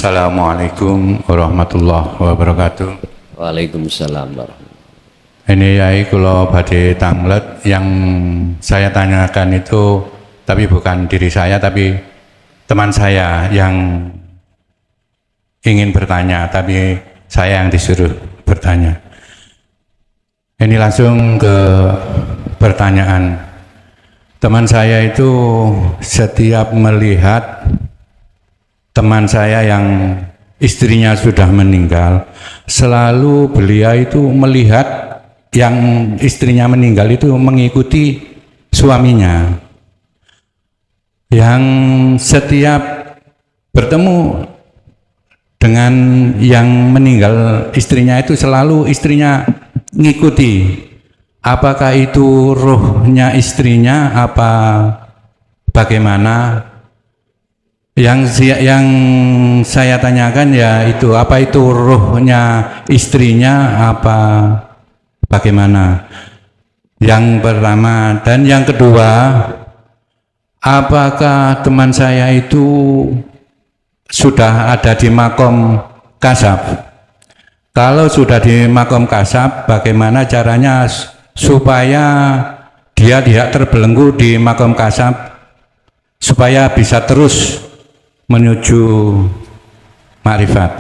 Assalamualaikum warahmatullahi wabarakatuh. Waalaikumsalam warahmatullahi. Ini yai kula badhe tanglet yang saya tanyakan itu, tapi bukan diri saya, tapi teman saya yang ingin bertanya, tapi saya yang disuruh bertanya. Ini langsung ke pertanyaan. Teman saya itu setiap melihat teman saya yang istrinya sudah meninggal, selalu beliau itu melihat yang istrinya meninggal itu mengikuti suaminya. Yang setiap bertemu dengan yang meninggal istrinya itu selalu istrinya ngikuti. Apakah itu rohnya istrinya apa bagaimana? Yang saya tanyakan ya itu, apa itu rohnya istrinya apa bagaimana? Yang pertama. Dan yang kedua, apakah teman saya itu sudah ada di makom kasab? Kalau sudah di makom kasab, bagaimana caranya supaya dia tidak terbelenggu di makom kasab, supaya bisa terus menuju makrifat?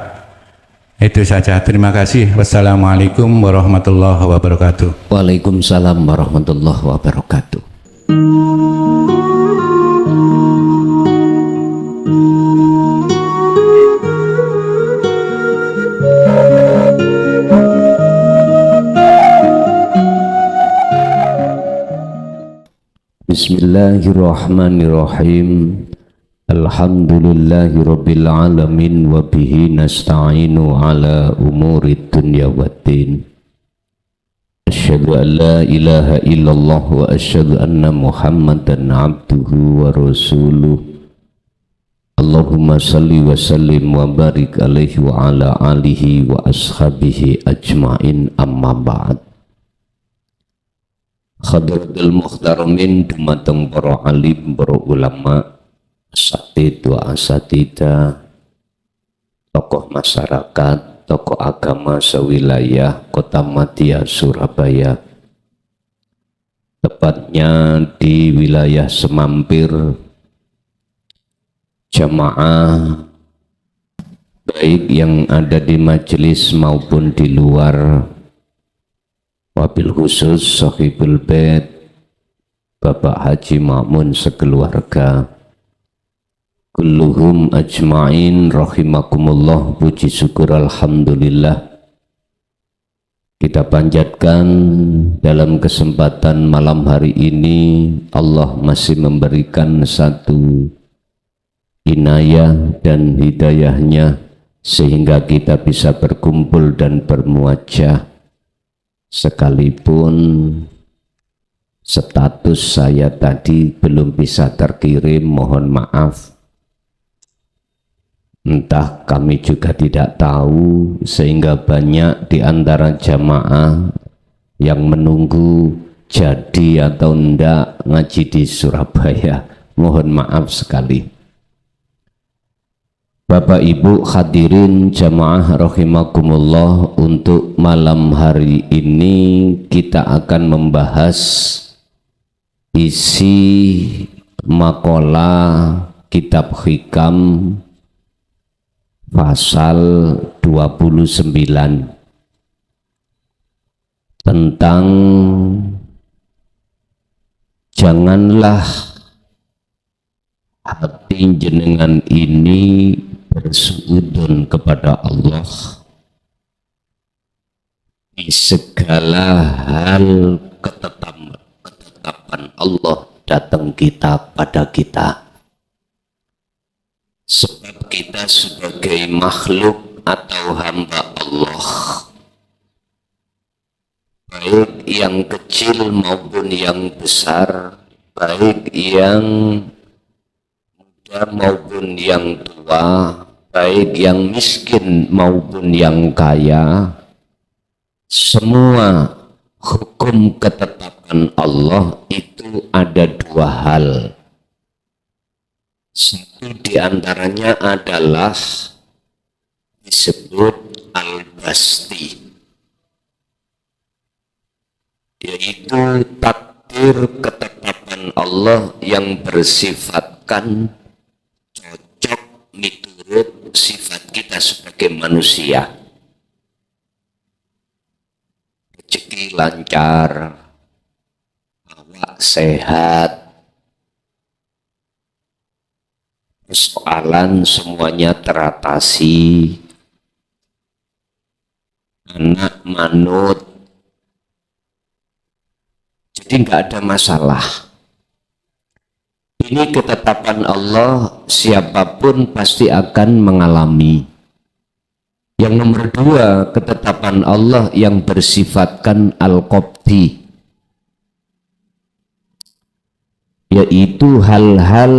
Itu saja, terima kasih. Wassalamualaikum warahmatullahi wabarakatuh. Waalaikumsalam warahmatullahi wabarakatuh. Bismillahirrahmanirrahim. Alhamdulillahi rabbil alamin wa bihi nasta'inu ala umurid dunya waddin. Asyhadu an la ilaha illallah wa asyhadu anna Muhammadan abduhu wa rasuluh. Allahumma salli wa sallim wa barik alaihi wa ala alihi wa ashabihi ajmain, amma ba'd. Hadratul muhtaramin, dumateng para alim, para ulama, asatid wa asatida, tokoh masyarakat, tokoh agama sewilayah Kota Madia Surabaya, tepatnya di wilayah Semampir, jamaah baik yang ada di majelis maupun di luar, wabil khusus sahibul bait Bapak Haji Ma'mun sekeluarga, kulluhum ajma'in rahimakumullah. Puji syukur alhamdulillah kita panjatkan dalam kesempatan malam hari ini. Allah masih memberikan satu inayah dan hidayahnya sehingga kita bisa berkumpul dan bermuajah, sekalipun status saya tadi belum bisa terkirim, mohon maaf. Entah kami juga tidak tahu, sehingga banyak di antara jamaah yang menunggu jadi atau enggak ngaji di Surabaya. Mohon maaf sekali. Bapak Ibu hadirin jamaah rahimakumullah, untuk malam hari ini kita akan membahas isi makalah kitab Hikam pasal 29 tentang janganlah hati jenengan ini bersuudon kepada Allah di segala hal. Ketetapan Allah datang pada kita, sebab kita sebagai makhluk atau hamba Allah, baik yang kecil maupun yang besar, baik yang muda maupun yang tua, baik yang miskin maupun yang kaya, semua hukum ketetapan Allah itu ada dua hal. Satu diantaranya adalah disebut al-basti, yaitu takdir ketetapan Allah yang bersifatkan cocok miturut sifat kita sebagai manusia. Rezeki lancar, awak sehat, persoalan semuanya teratasi, anak manut, jadi nggak ada masalah. Ini ketetapan Allah, siapapun pasti akan mengalami. Yang nomor dua, ketetapan Allah yang bersifatkan al-qabdi, yaitu hal-hal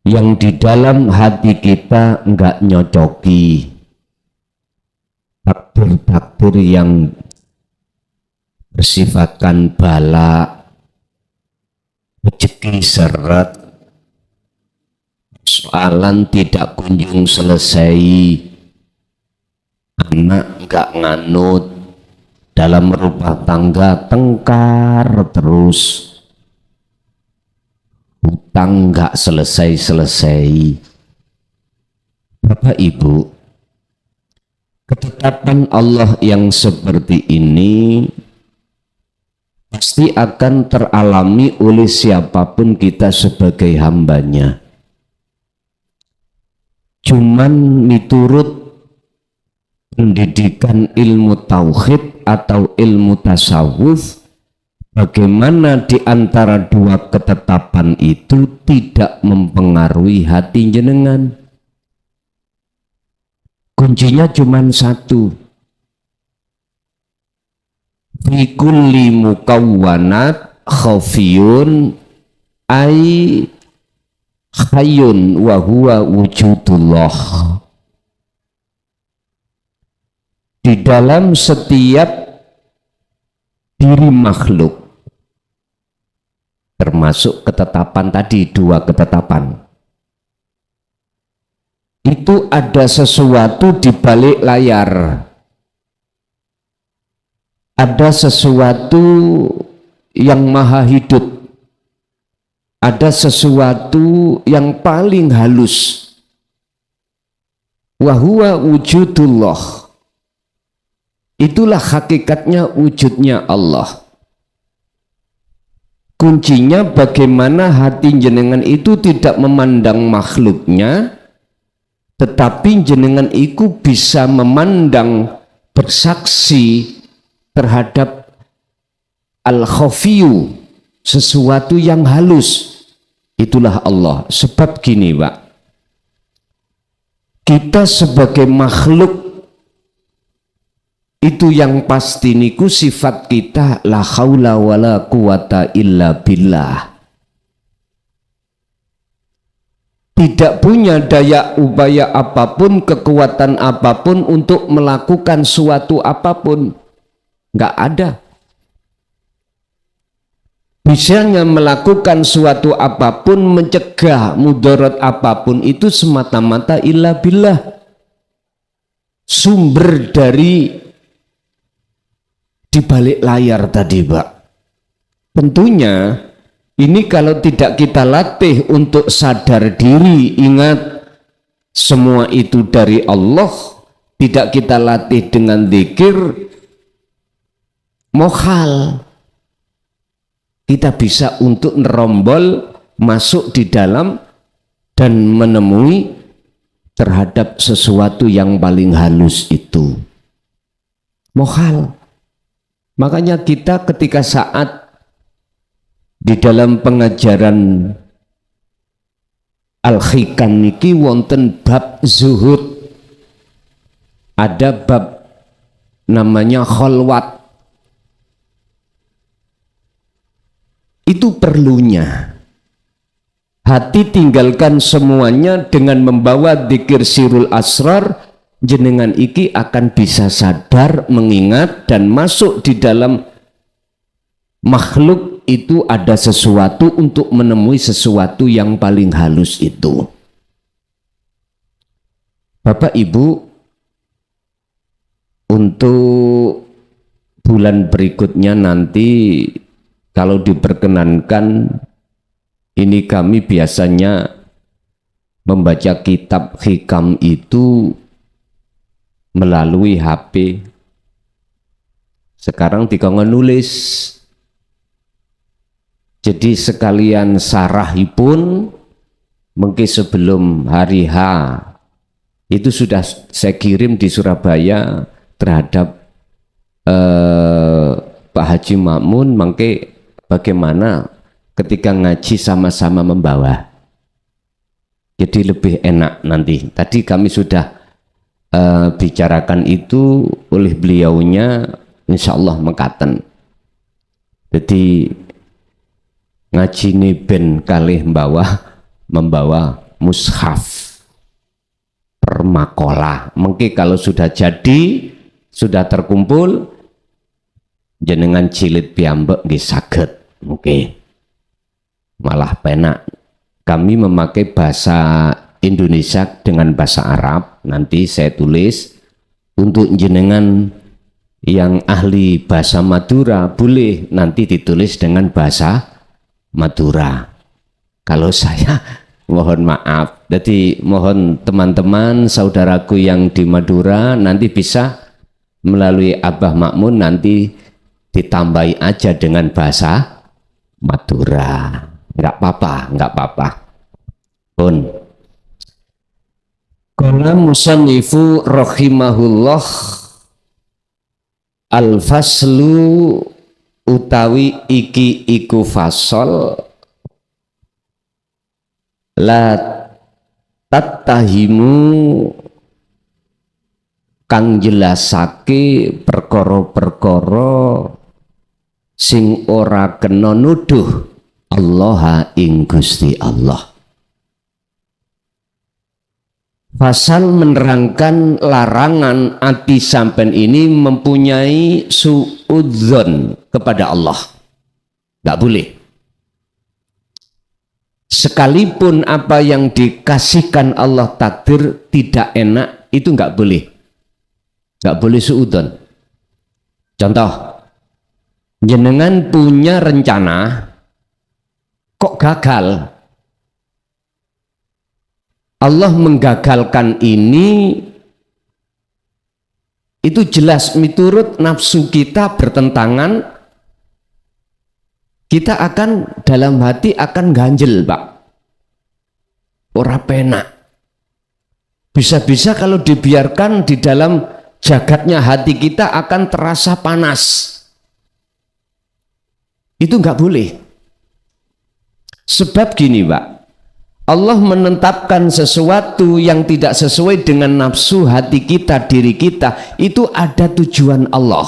yang di dalam hati kita nggak nyocoki, takdir-takdir yang bersifatkan bala, rezeki seret, soalan tidak kunjung selesai, anak nggak nganut, dalam rumah tangga tengkar terus, hutang nggak selesai-selesai. Bapak Ibu, ketetapan Allah yang seperti ini pasti akan teralami oleh siapapun kita sebagai hambanya. Cuman miturut pendidikan ilmu tauhid atau ilmu tasawuf, bagaimana di antara dua ketetapan itu tidak mempengaruhi hati jenengan. Kuncinya cuman satu. Fi kulli mukawwanat khafiyun ay hayyun wa huwa wujudullah. Di dalam setiap diri makhluk, termasuk ketetapan tadi, dua ketetapan, itu ada sesuatu di balik layar. Ada sesuatu yang maha hidup, ada sesuatu yang paling halus, wa huwa wujudullah. Itulah hakikatnya wujudnya Allah. Kuncinya bagaimana hati jenengan itu tidak memandang makhluknya, tetapi jenengan itu bisa memandang, bersaksi terhadap al-khafiyu, sesuatu yang halus. Itulah Allah. Sebab gini Pak, kita sebagai makhluk itu yang pasti niku sifat kita la haula wala quwata illa billah. Tidak punya daya upaya apapun, kekuatan apapun untuk melakukan suatu apapun. Nggak ada. Bisanya melakukan suatu apapun, mencegah mudarat apapun itu semata-mata illa billah. Sumber dari di balik layar tadi Pak. Tentunya ini kalau tidak kita latih untuk sadar diri, ingat semua itu dari Allah, tidak kita latih dengan zikir, mohal kita bisa untuk nerombol masuk di dalam dan menemui terhadap sesuatu yang paling halus itu. Mohal. Makanya kita ketika saat di dalam pengajaran Al-Hikam niki wonten bab zuhud, ada bab namanya kholwat. Itu perlunya hati tinggalkan semuanya dengan membawa dzikir sirul asrar, jenengan iki akan bisa sadar, mengingat dan masuk di dalam makhluk itu ada sesuatu untuk menemui sesuatu yang paling halus itu. Bapak Ibu, Untuk bulan berikutnya nanti kalau diperkenankan, ini kami biasanya membaca kitab hikam itu melalui HP. Sekarang dikongkon nulis. Jadi sekalian sarahipun mungkin sebelum hari H itu sudah saya kirim di Surabaya terhadap Pak Haji Makmun, mungkin bagaimana ketika ngaji sama-sama membawa. Jadi lebih enak nanti. Tadi kami sudah bicarakan itu oleh beliaunya, insya Allah mekaten. Jadi ngaji ini ben kalih membawa mushaf permakola. Mungkin kalau sudah jadi, sudah terkumpul, jenengan jilid piyambak nggih saged. Mungkin malah penak. Kami memakai bahasa Indonesia dengan bahasa Arab. Nanti saya tulis untuk jenengan yang ahli bahasa Madura, boleh nanti ditulis dengan bahasa Madura. Kalau saya mohon maaf. Jadi mohon teman-teman saudaraku yang di Madura nanti bisa melalui Abah Makmun nanti ditambahi aja dengan bahasa Madura. Enggak apa-apa. Pun qala musannifu rahimahullah al-faslu utawi iki iku fasol la tattahimu kang jelasake perkara-perkara sing ora kena nuduh Allah ing Gusti Allah. Pasal menerangkan larangan ati sampen ini mempunyai suudzon kepada Allah. Nggak boleh. Sekalipun apa yang dikasihkan Allah takdir tidak enak, itu nggak boleh. Nggak boleh suudzon. Contoh, jenengan punya rencana kok gagal, Allah menggagalkan ini, itu jelas miturut nafsu kita bertentangan, kita akan dalam hati akan ganjel, Pak, ora penak. Bisa-bisa kalau dibiarkan di dalam jagatnya hati kita akan terasa panas. Itu nggak boleh. Sebab gini, Pak, Allah menetapkan sesuatu yang tidak sesuai dengan nafsu hati kita, diri kita, itu ada tujuan Allah.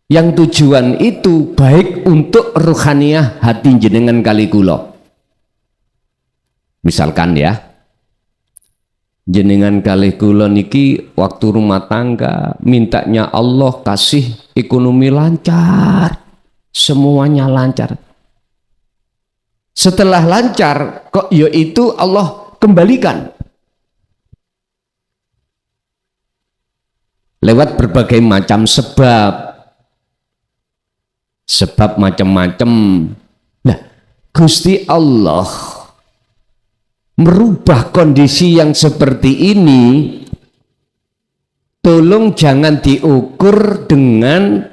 Yang tujuan itu baik untuk ruhaniyah hati jenengan kali kula. Misalkan ya, jenengan kali kula niki waktu rumah tangga mintanya Allah kasih ekonomi lancar, semuanya lancar. Setelah lancar, kok yaitu Allah kembalikan lewat berbagai macam sebab macam-macam. Nah, Gusti Allah merubah kondisi yang seperti ini, tolong jangan diukur dengan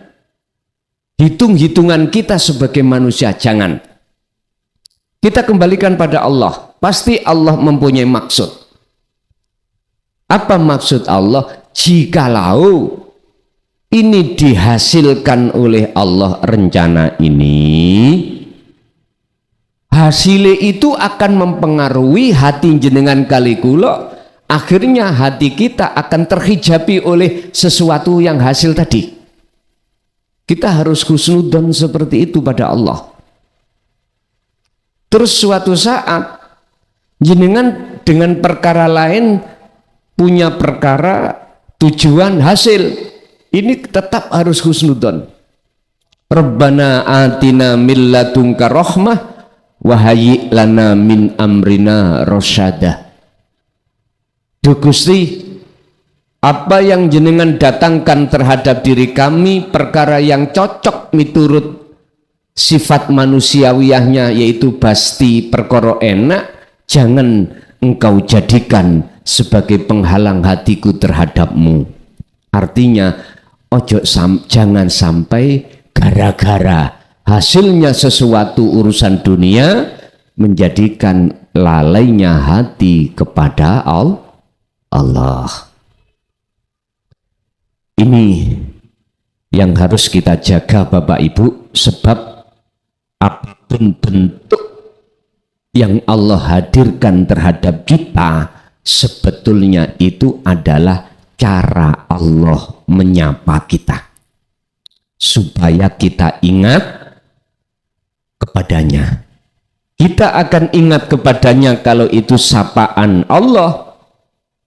hitung-hitungan kita sebagai manusia, jangan. Kita kembalikan pada Allah. Pasti Allah mempunyai maksud. Apa maksud Allah? Jikalau ini dihasilkan oleh Allah rencana ini, hasilnya itu akan mempengaruhi hati jenengan kali kula. Akhirnya hati kita akan terhijabi oleh sesuatu yang hasil tadi. Kita harus husnudzon seperti itu pada Allah. Terus suatu saat jenengan dengan perkara lain punya perkara tujuan hasil, ini tetap harus husnudzon. Rabbana atina min ladunka rahmah wa hayyi lana min amrina rasyada. Duh Gusti, apa yang jenengan datangkan terhadap diri kami perkara yang cocok miturut sifat manusiawiyahnya, yaitu pasti perkara enak, jangan engkau jadikan sebagai penghalang hatiku terhadapmu. Artinya jangan sampai gara-gara hasilnya sesuatu urusan dunia menjadikan lalainya hati kepada Allah. Ini yang harus kita jaga Bapak Ibu, sebab apapun bentuk yang Allah hadirkan terhadap kita sebetulnya itu adalah cara Allah menyapa kita supaya kita ingat kepadanya. Kita akan ingat kepadanya kalau itu sapaan Allah,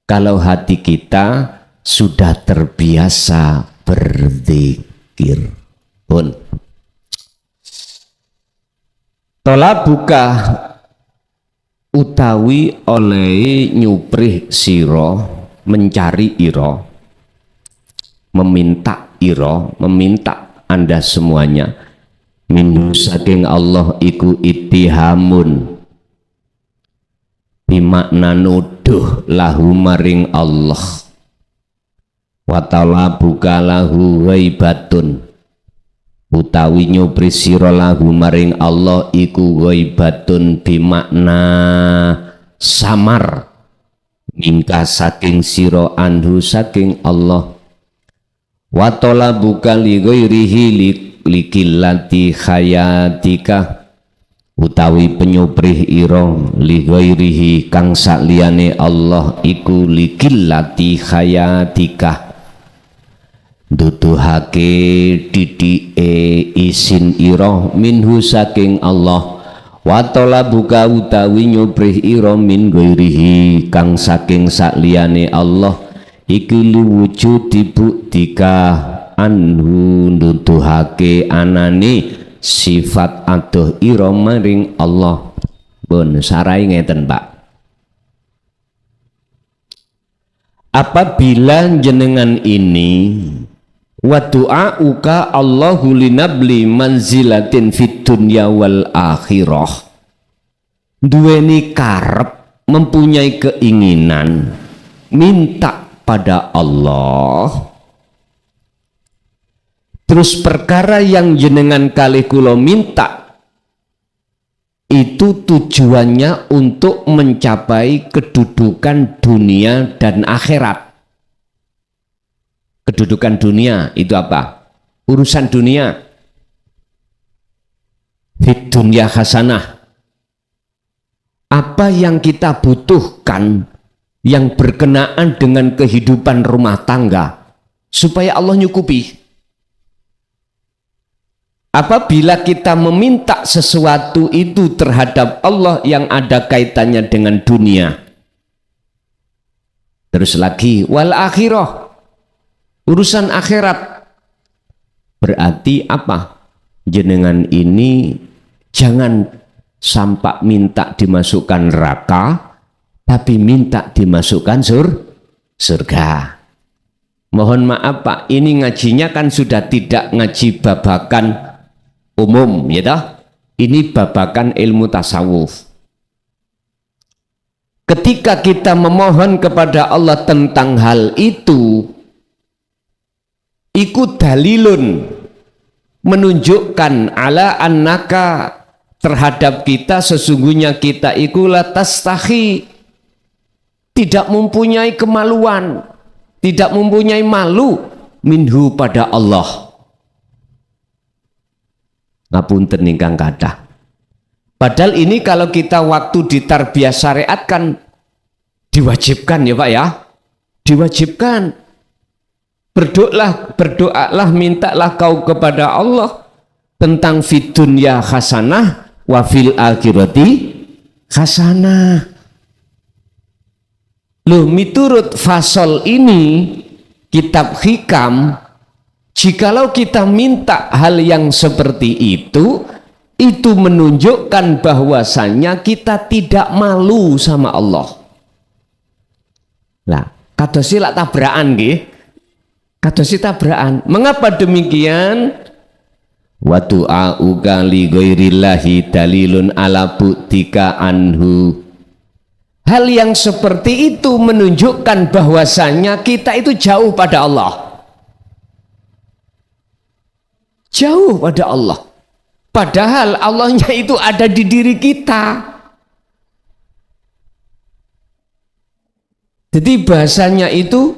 kalau hati kita sudah terbiasa berzikir pun. Tolabuka utawi oleh nyuprih siro, mencari iro, meminta iro, meminta Anda semuanya, minhu saking Allah iku ittihamun, bimakna nuduh lahu maring Allah, wa talabuka lahu ghaibatun, utawi nyupri sira lahu maring Allah iku ghaibatun bimakna samar, mingka saking sira anhu saking Allah, wa talabuka li ghairihi likillati khayatika, utawi penyuprih ira li ghairihi kang sakliyane Allah iku likillati khayatika, duduhake didike isin ira minhu saking Allah, wa talabuka utawi nyuprih ira min ghairihi kang saking sakliyane Allah iku liwujudi buktika anhu, nuduhake anane sifat adoh ira maring Allah. Pun sarai ngeten Pak, apabila jenengan ini wa du'auka Allahu linabli manzilatin fid dunya wal akhirah, duweni karep, mempunyai keinginan minta pada Allah, terus perkara yang jenengan kalih kula minta itu tujuannya untuk mencapai kedudukan dunia dan akhirat. Kedudukan dunia itu apa? Urusan dunia. Fid dunya hasanah. Apa yang kita butuhkan yang berkenaan dengan kehidupan rumah tangga supaya Allah nyukupi. Apabila kita meminta sesuatu itu terhadap Allah yang ada kaitannya dengan dunia, terus lagi wal akhirah, urusan akhirat, berarti apa? Jenengan ini jangan sampai minta dimasukkan neraka, tapi minta dimasukkan surga. Mohon maaf Pak, ini ngajinya kan sudah tidak ngaji babakan umum, ya toh? Ini babakan ilmu tasawuf. Ketika kita memohon kepada Allah tentang hal itu, ikut dalilun, menunjukkan ala annaka, terhadap kita sesungguhnya kita ikulah tastahi, tidak mempunyai kemaluan, tidak mempunyai malu minhu pada Allah. Ngapunten ingkang kathah. Padahal ini kalau kita waktu ditarbiyah syariat kan diwajibkan ya Pak ya, diwajibkan. Berdoalah, mintalah kau kepada Allah tentang fid dunya hasanah wa fil akhirati hasanah. Loh, miturut fasal ini kitab hikam, jikalau kita minta hal yang seperti itu menunjukkan bahwasannya kita tidak malu sama Allah. Nah, Kadosi lak tabrakan nggih. Kadosi tabrakan. Mengapa demikian? Wa du'auka li ghairillahi dalilun ala bu'tika anhu. Hal yang seperti itu menunjukkan bahwasanya kita itu jauh pada Allah. Jauh pada Allah. Padahal Allahnya itu ada di diri kita. Jadi bahasanya itu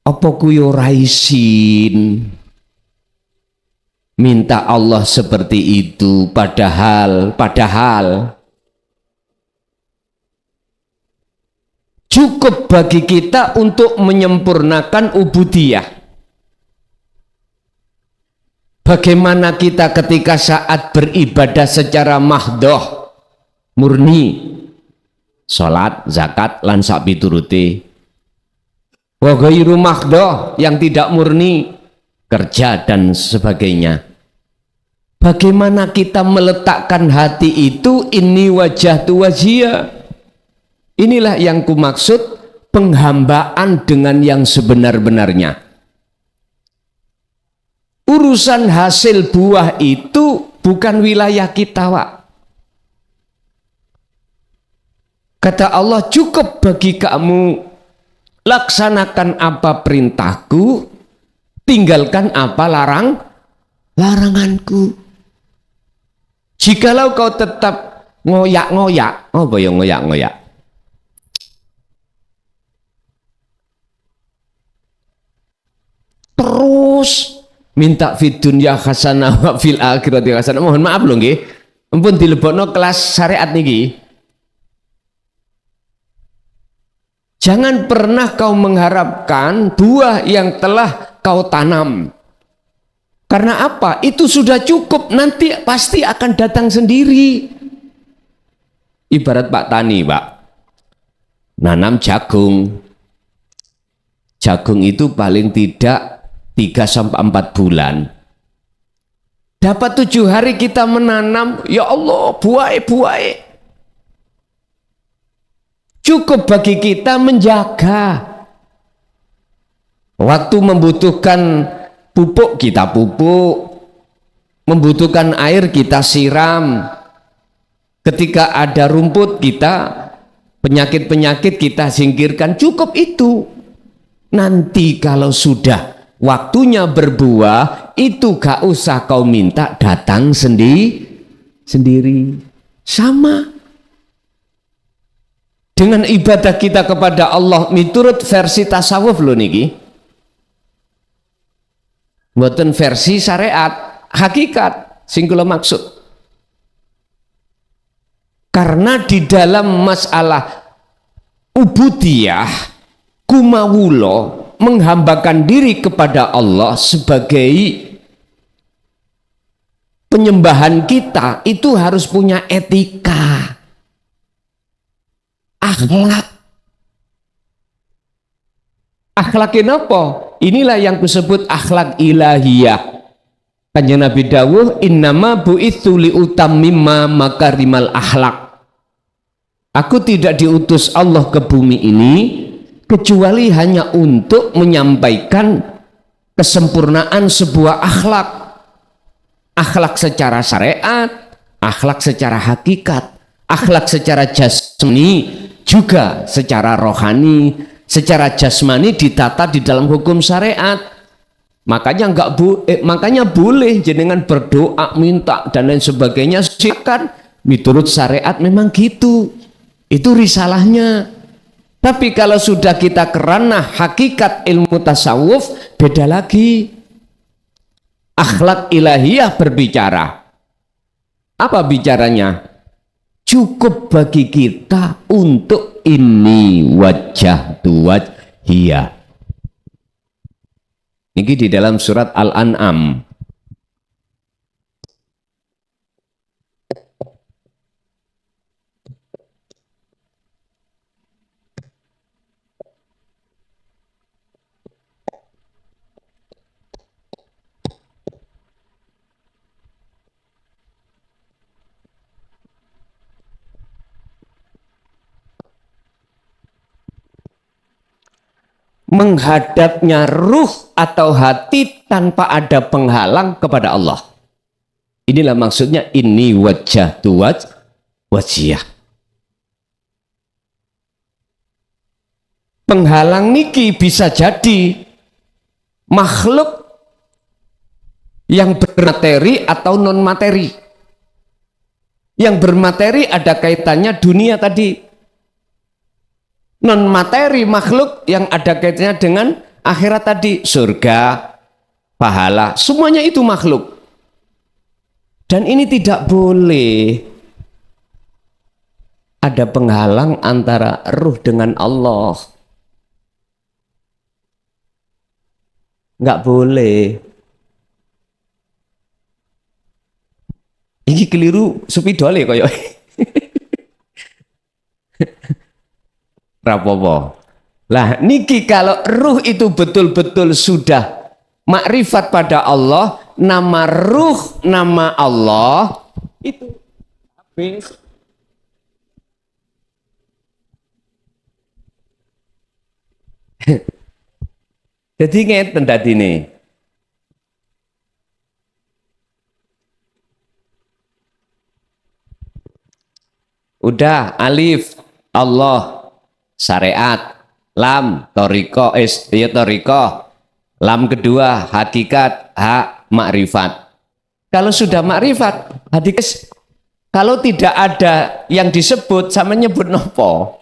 apa kuyo raisin minta Allah seperti itu, padahal cukup bagi kita untuk menyempurnakan ubudiyah. Bagaimana kita ketika saat beribadah secara mahdoh, murni, salat, zakat, lan sak pituruté. Wa ghairu mahdoh, yang tidak murni, kerja dan sebagainya. Bagaimana kita meletakkan hati itu, ini wajah tu wajia. Inilah yang kumaksud penghambaan dengan yang sebenar-benarnya. Urusan hasil buah itu bukan wilayah kita, Wak. Kata Allah, cukup bagi kamu laksanakan apa perintahku, tinggalkan apa laranganku. Jikalau kau tetap ngoyak-ngoyak, apa ya ngoyak-ngoyak? Terus minta fid dunya hasanah wa fil akhirati hasanah. Mohon maaf lho nggih. Ampun dilebokno kelas syariat niki. Jangan pernah kau mengharapkan buah yang telah kau tanam. Karena apa? Itu sudah cukup, nanti pasti akan datang sendiri. Ibarat Pak Tani, Pak. Nanam jagung. Jagung itu paling tidak 3-4 bulan. Dapat 7 hari kita menanam, ya Allah, buah. Cukup bagi kita menjaga. Waktu membutuhkan pupuk, kita pupuk. Membutuhkan air, kita siram. Ketika ada rumput, kita penyakit-penyakit kita singkirkan. Cukup itu. Nanti kalau sudah waktunya berbuah, itu gak usah kau minta, datang sendiri. Sama dengan ibadah kita kepada Allah miturut versi tasawuf loh niki. Mboten versi syariat, hakikat sing kula maksud. Karena di dalam masalah ubudiyah, kumawulo, menghambakan diri kepada Allah sebagai penyembahan kita, itu harus punya etika, akhlak apa? Inilah yang disebut akhlak ilahiyah. Kanjeng Nabi dawuh, innama bu'itsu liutammima makarimal akhlak. Aku tidak diutus Allah ke bumi ini kecuali hanya untuk menyampaikan kesempurnaan sebuah akhlak. Akhlak secara syariat, akhlak secara hakikat, akhlak secara jasmani, juga secara rohani. Secara jasmani ditata di dalam hukum syariat. Makanya makanya boleh jenengan berdoa, minta dan lain sebagainya, silakan. Menurut syariat memang gitu. Itu risalahnya. Tapi kalau sudah kita kerana hakikat ilmu tasawuf, beda lagi. Akhlak ilahiyah berbicara. Apa bicaranya? Cukup bagi kita untuk ini wajah tu wajhiyah. Ini di dalam surat Al-An'am. menghadapnya ruh atau hati tanpa ada penghalang kepada Allah. Inilah maksudnya inni wajjahtu wajhiyah. Penghalang niki bisa jadi makhluk yang bermateri atau non materi. Yang bermateri ada kaitannya dunia tadi. Non materi makhluk yang ada kaitannya dengan akhirat tadi, surga, pahala, semuanya itu makhluk. Dan ini tidak boleh ada penghalang antara ruh dengan Allah. Nggak boleh. Ini keliru supidole koyo. Rapopo. Lah niki kalau ruh itu betul-betul sudah makrifat pada Allah, nama ruh, nama Allah itu habis. Jadi ngeten dadine. Udah alif Allah syariat, lam toriko ya toriko, lam kedua hakikat, hak makrifat. Kalau sudah makrifat hakikat, kalau tidak ada yang disebut sama nyebut nopo.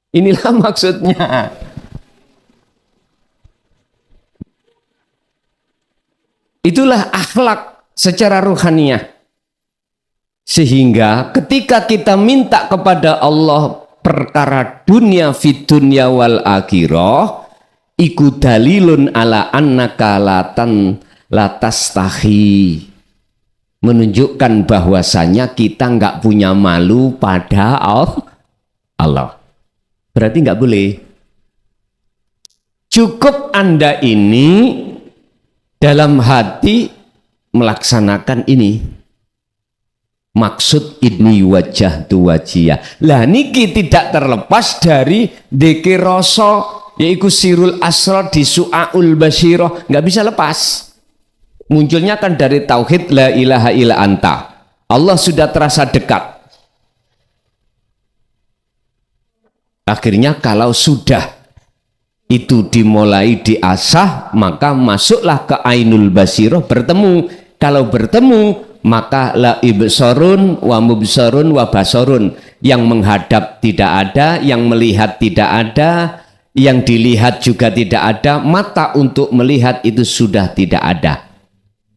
Inilah maksudnya. Itulah akhlak secara ruhaniyah. Sehingga ketika kita minta kepada Allah perkara dunia fid dunya wal akhirah, iku dalilun ala annaka latastahi, menunjukkan bahwasanya kita nggak punya malu pada Allah. Berarti nggak boleh. Cukup Anda ini dalam hati melaksanakan ini. Maksud ini wajjahtu wajhiyah. Lah niki tidak terlepas dari dzikir rasa, yaitu sirul asrar di su'aul basyirah, nggak bisa lepas. Munculnya kan dari tauhid la ilaha illa anta. Allah sudah terasa dekat. Akhirnya kalau sudah itu dimulai diasah, maka masuklah ke ainul basyirah, bertemu. Kalau bertemu, maka la ibsarun wa mubsarun wa basarun, yang menghadap tidak ada, yang melihat tidak ada, yang dilihat juga tidak ada, mata untuk melihat itu sudah tidak ada,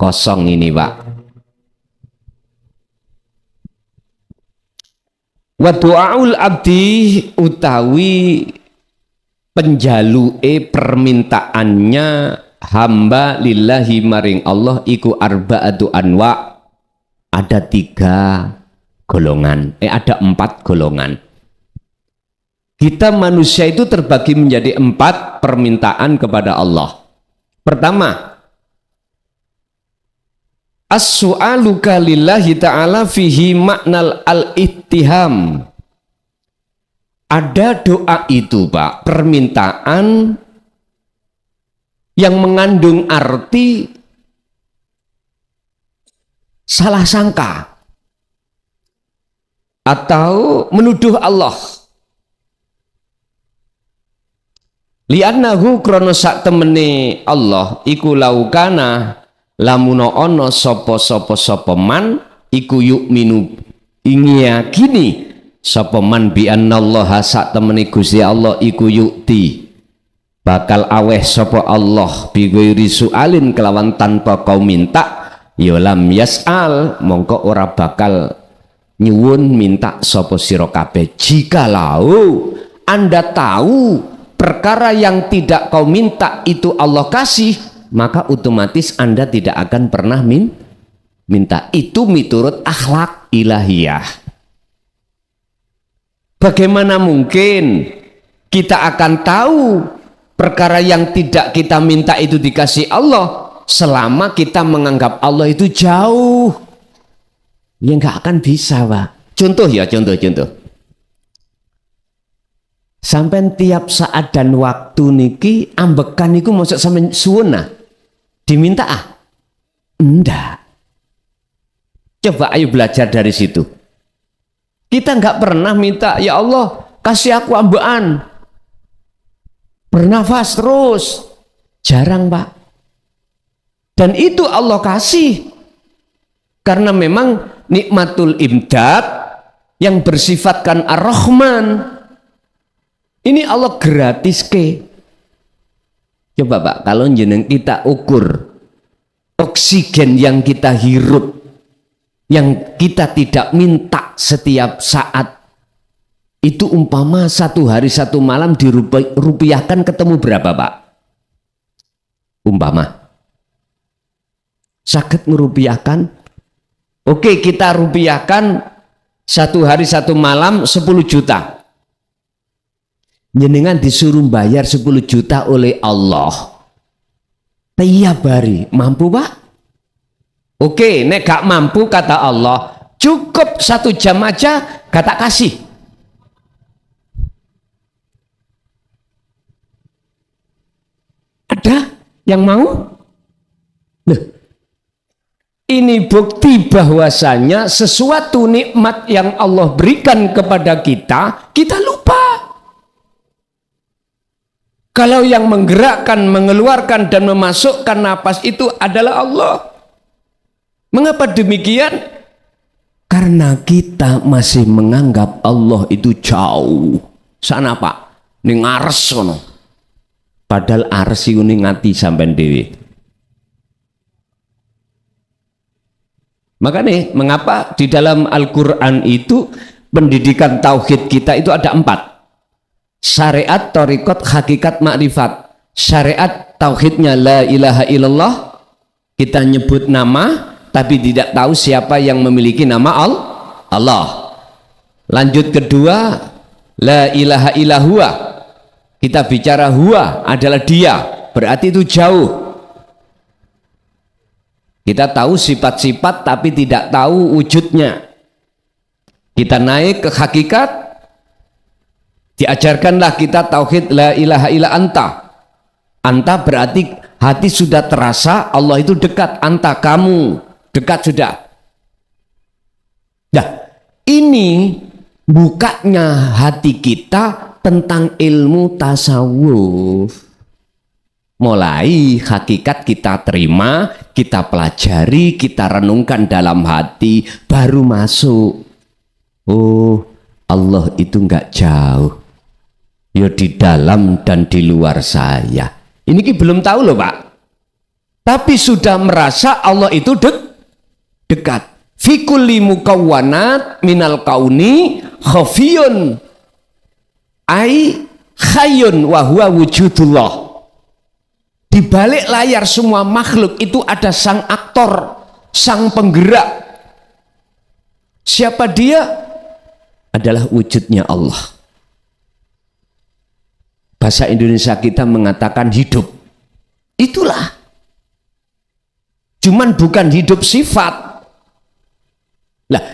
kosong ini Pak. Wa du'aul abdi utawi penjalue permintaannya hamba lillahi maring Allah iku arba'atu anwa', ada 3 golongan, ada 4 golongan. Kita manusia itu terbagi menjadi 4 permintaan kepada Allah. Pertama, as-su'aluka lillahi ta'ala fihi maknal al-ittiham. Ada doa itu Pak, permintaan yang mengandung arti salah sangka atau menuduh Allah. Li'annahu krono sak temene Allah iku laukana lamuno ono sopo man iku yu'minu ingiyakini sopo man bi annallaha sak temene Gusti Allah iku yukti bakal aweh sopo Allah bi ghairi su'alin kelawan tanpa kau minta, ya lam yas'al mongko ora bakal nyuwun minta sapa sira kabeh. Jikalau Anda tahu perkara yang tidak kau minta itu Allah kasih, maka otomatis Anda tidak akan pernah minta. Itu miturut akhlak ilahiyah. Bagaimana mungkin kita akan tahu perkara yang tidak kita minta itu dikasih Allah selama kita menganggap Allah itu jauh? Ya nggak akan bisa Pak. Contoh ya, contoh. Sampai tiap saat dan waktu niki ambekan niku mosok sampean suwuna diminta enggak. Coba ayo belajar dari situ. Kita nggak pernah minta, ya Allah kasih aku ambekan, bernafas terus, jarang Pak. Dan itu Allah kasih karena memang nikmatul imdad yang bersifatkan ar-Rahman ini Allah gratis ke. Coba Pak, kalau jeneng kita ukur oksigen yang kita hirup, yang kita tidak minta setiap saat, itu umpama 1 hari 1 malam dirupiahkan ketemu berapa Pak? Umpama sakit merupiahkan, oke kita rupiahkan 1 hari 1 malam 10 juta. Jenengan disuruh bayar 10 juta oleh Allah tiap hari, mampu Pak? Oke, nek gak mampu kata Allah, cukup 1 jam aja kata kasih. Ada yang mau? Loh, ini bukti bahwasanya sesuatu nikmat yang Allah berikan kepada kita, kita lupa. Kalau yang menggerakkan, mengeluarkan dan memasukkan napas itu adalah Allah. Mengapa demikian? Karena kita masih menganggap Allah itu jauh. Sana Pak, ning ares sono. Padahal ares iku ning ati sampean dhewe. Makanya mengapa di dalam Al-Qur'an itu pendidikan tauhid kita itu ada 4. Syariat, thariqat, hakikat, makrifat. Syariat tauhidnya la ilaha illallah, kita nyebut nama tapi tidak tahu siapa yang memiliki nama Allah. Lanjut kedua, la ilaha illahua, kita bicara huwa adalah dia, berarti itu jauh. Kita tahu sifat-sifat tapi tidak tahu wujudnya. Kita naik ke hakikat, diajarkanlah kita tauhid la ilaha illa anta. Anta berarti hati sudah terasa Allah itu dekat, anta kamu dekat sudah. Nah, ini bukanya hati kita tentang ilmu tasawuf. Mulai hakikat kita terima, kita pelajari, kita renungkan dalam hati, baru masuk. Oh, Allah itu enggak jauh. Ya di dalam dan di luar saya. Ini belum tahu loh Pak. Tapi sudah merasa Allah itu dekat. Fi kulli mukawwanat minal kauni khafiyun ai khayyun wa huwa wujudullah. Di balik layar semua makhluk itu ada sang aktor, sang penggerak. Siapa dia? Adalah wujudnya Allah. Bahasa Indonesia kita mengatakan hidup. Itulah. Cuman bukan hidup sifat. Lah,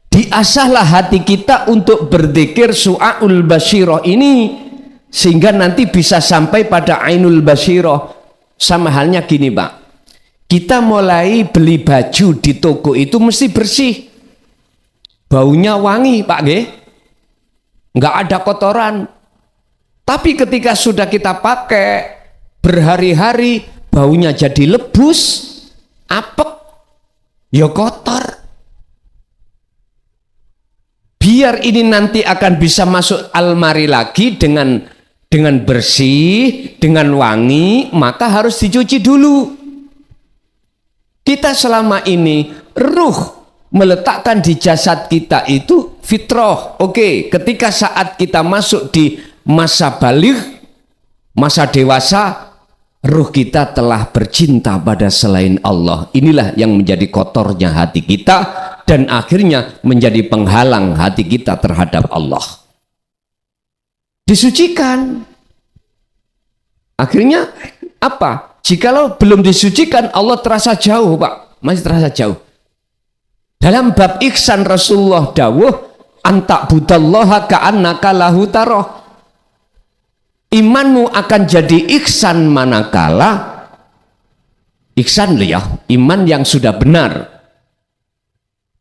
diasahlah hati kita untuk berzikir su'aul basyirah ini sehingga nanti bisa sampai pada ainul basyirah. Sama halnya gini Pak, kita mulai beli baju di toko itu mesti bersih, baunya wangi Pak G, nggak ada kotoran. Tapi ketika sudah kita pakai berhari-hari, baunya jadi lebus, apek, ya kotor. Biar ini nanti akan bisa masuk almari lagi dengan bersih, dengan wangi, maka harus dicuci dulu. Kita selama ini ruh meletakkan di jasad kita itu fitrah. Oke, ketika saat kita masuk di masa baligh, masa dewasa, ruh kita telah bercinta pada selain Allah. Inilah yang menjadi kotornya hati kita dan akhirnya menjadi penghalang hati kita terhadap Allah. Disucikan. Akhirnya apa? Jikalau belum disucikan, Allah terasa jauh Pak, masih terasa jauh. Dalam bab ihsan Rasulullah dawuh, anta budallaha ka'annaka lahu tarah. Imanmu akan jadi ihsan manakala ihsan ya, iman yang sudah benar.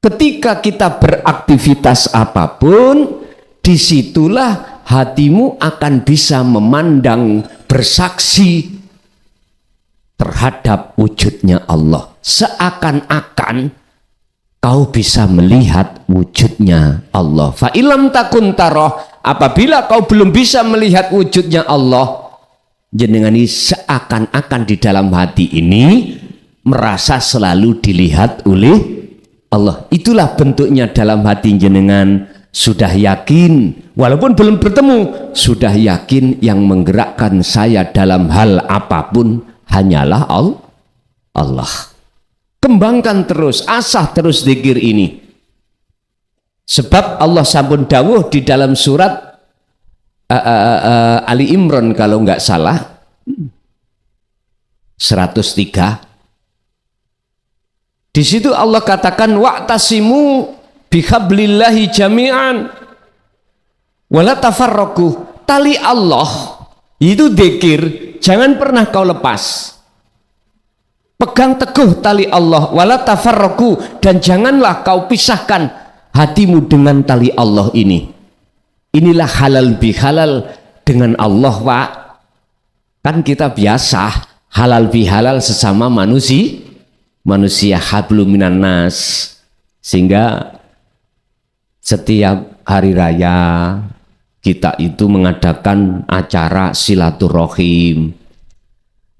Ketika kita beraktivitas apapun, disitulah hatimu akan bisa memandang, bersaksi terhadap wujudnya Allah. Seakan-akan kau bisa melihat wujudnya Allah. Fa ilam takun taroh, apabila kau belum bisa melihat wujudnya Allah, jenengan ini seakan-akan di dalam hati ini merasa selalu dilihat oleh Allah. Itulah bentuknya dalam hati jenengan sudah yakin, walaupun belum bertemu, sudah yakin yang menggerakkan saya dalam hal apapun hanyalah Allah. Kembangkan terus, asah terus zikir ini. Sebab Allah sampun dawuh di dalam surat Ali Imran kalau nggak salah 103. Di situ Allah katakan wa'tasimu bihablillahi jami'an wala tafarraqu. Tali Allah itu dzikir, jangan pernah kau lepas. Pegang teguh tali Allah, wala tafarraqu, dan janganlah kau pisahkan hatimu dengan tali Allah ini. Inilah halal bihalal dengan Allah, Pak. Kan kita biasa halal bihalal sesama manusia hablum minan nas, sehingga setiap hari raya kita itu mengadakan acara silaturahim,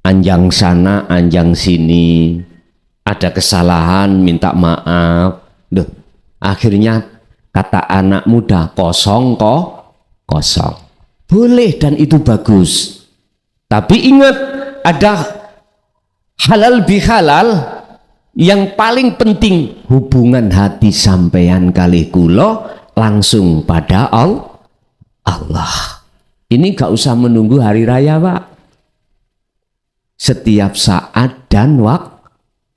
anjang sana anjang sini, ada kesalahan minta maaf. Duh, akhirnya kata anak muda kosong boleh, dan itu bagus, tapi ingat ada halal bihalal. Yang paling penting hubungan hati sampeyan kali kulo langsung pada Allah. Ini gak usah menunggu hari raya, Pak. Setiap saat dan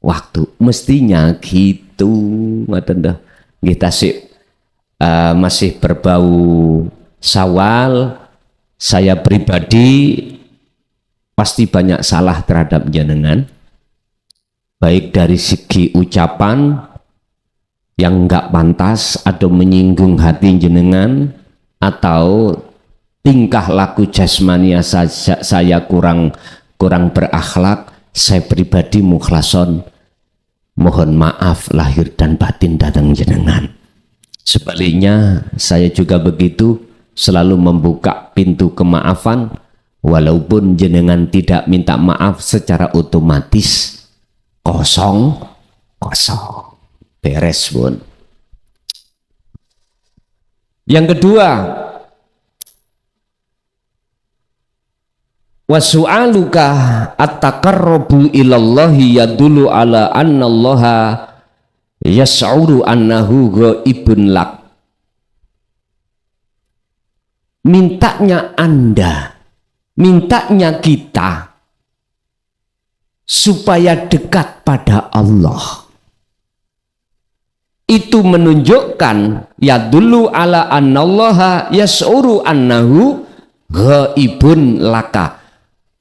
waktu mestinya gitu. Kita sih masih berbau Syawal. Saya pribadi pasti banyak salah terhadap jenengan, baik dari segi ucapan yang enggak pantas atau menyinggung hati jenengan, atau tingkah laku jasmania saya kurang berakhlak. Saya pribadi mukhlason mohon maaf lahir dan batin datang jenengan. Sebaliknya saya juga begitu, selalu membuka pintu kemaafan walaupun jenengan tidak minta maaf secara otomatis. Kosong beres, Bun. Yang kedua, wasu'aluka at-taqarrubu ilallahi yadullu ala annallaha yas'uru annahu ghaibun lak. Mintanya Anda, mintanya kita supaya dekat pada Allah, itu menunjukkan yadullu ala annallaha yas'uru annahu ghaibun laka,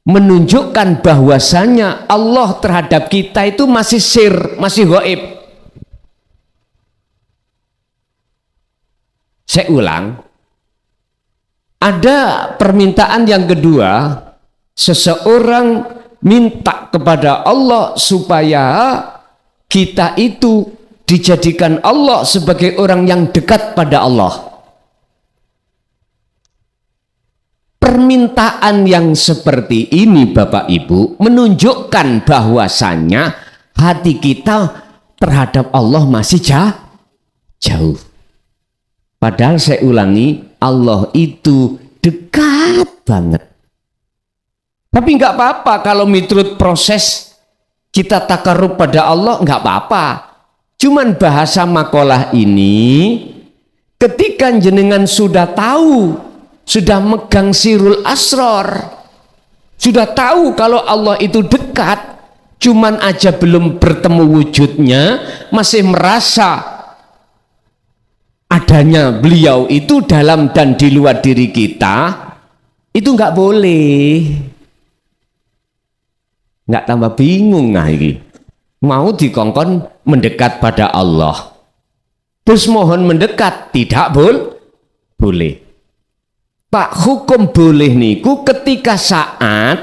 menunjukkan bahwasanya Allah terhadap kita itu masih sir, masih gaib. Saya ulang, ada permintaan yang kedua, seseorang minta kepada Allah supaya kita itu dijadikan Allah sebagai orang yang dekat pada Allah. Permintaan yang seperti ini, Bapak Ibu, menunjukkan bahwasannya hati kita terhadap Allah masih jauh. Padahal saya ulangi, Allah itu dekat banget. Tapi nggak apa-apa kalau menurut proses kita takarrub pada Allah, nggak apa-apa. Cuman bahasa makalah ini, ketika jenengan sudah tahu, sudah megang sirul asror, sudah tahu kalau Allah itu dekat, cuman aja belum bertemu wujudnya, masih merasa adanya beliau itu dalam dan di luar diri kita, Itu nggak boleh. Nggak tambah bingung nah ini. Mau dikongkon mendekat pada Allah. Terus mohon mendekat, tidak boleh. Pak, hukum boleh niku ketika saat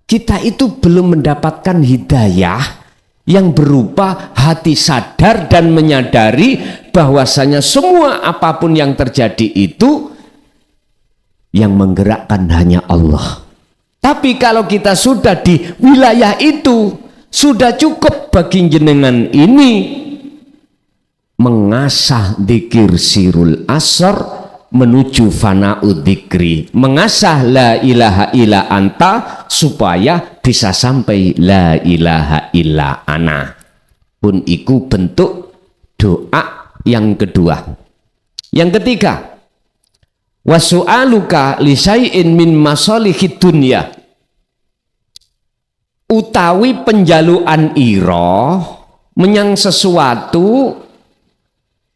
kita itu belum mendapatkan hidayah yang berupa hati sadar dan menyadari bahwasanya semua apapun yang terjadi itu yang menggerakkan hanya Allah. Tapi kalau kita sudah di wilayah itu, sudah cukup bagi jenengan ini mengasah dzikir sirul asr menuju fana'ud dzikri, mengasah la ilaha illa anta supaya bisa sampai la ilaha illa ana. Pun iku bentuk doa yang kedua. Yang ketiga, wasu'aluka li syai'in min masalihid dunya, utawi penjaluan ira menyang sesuatu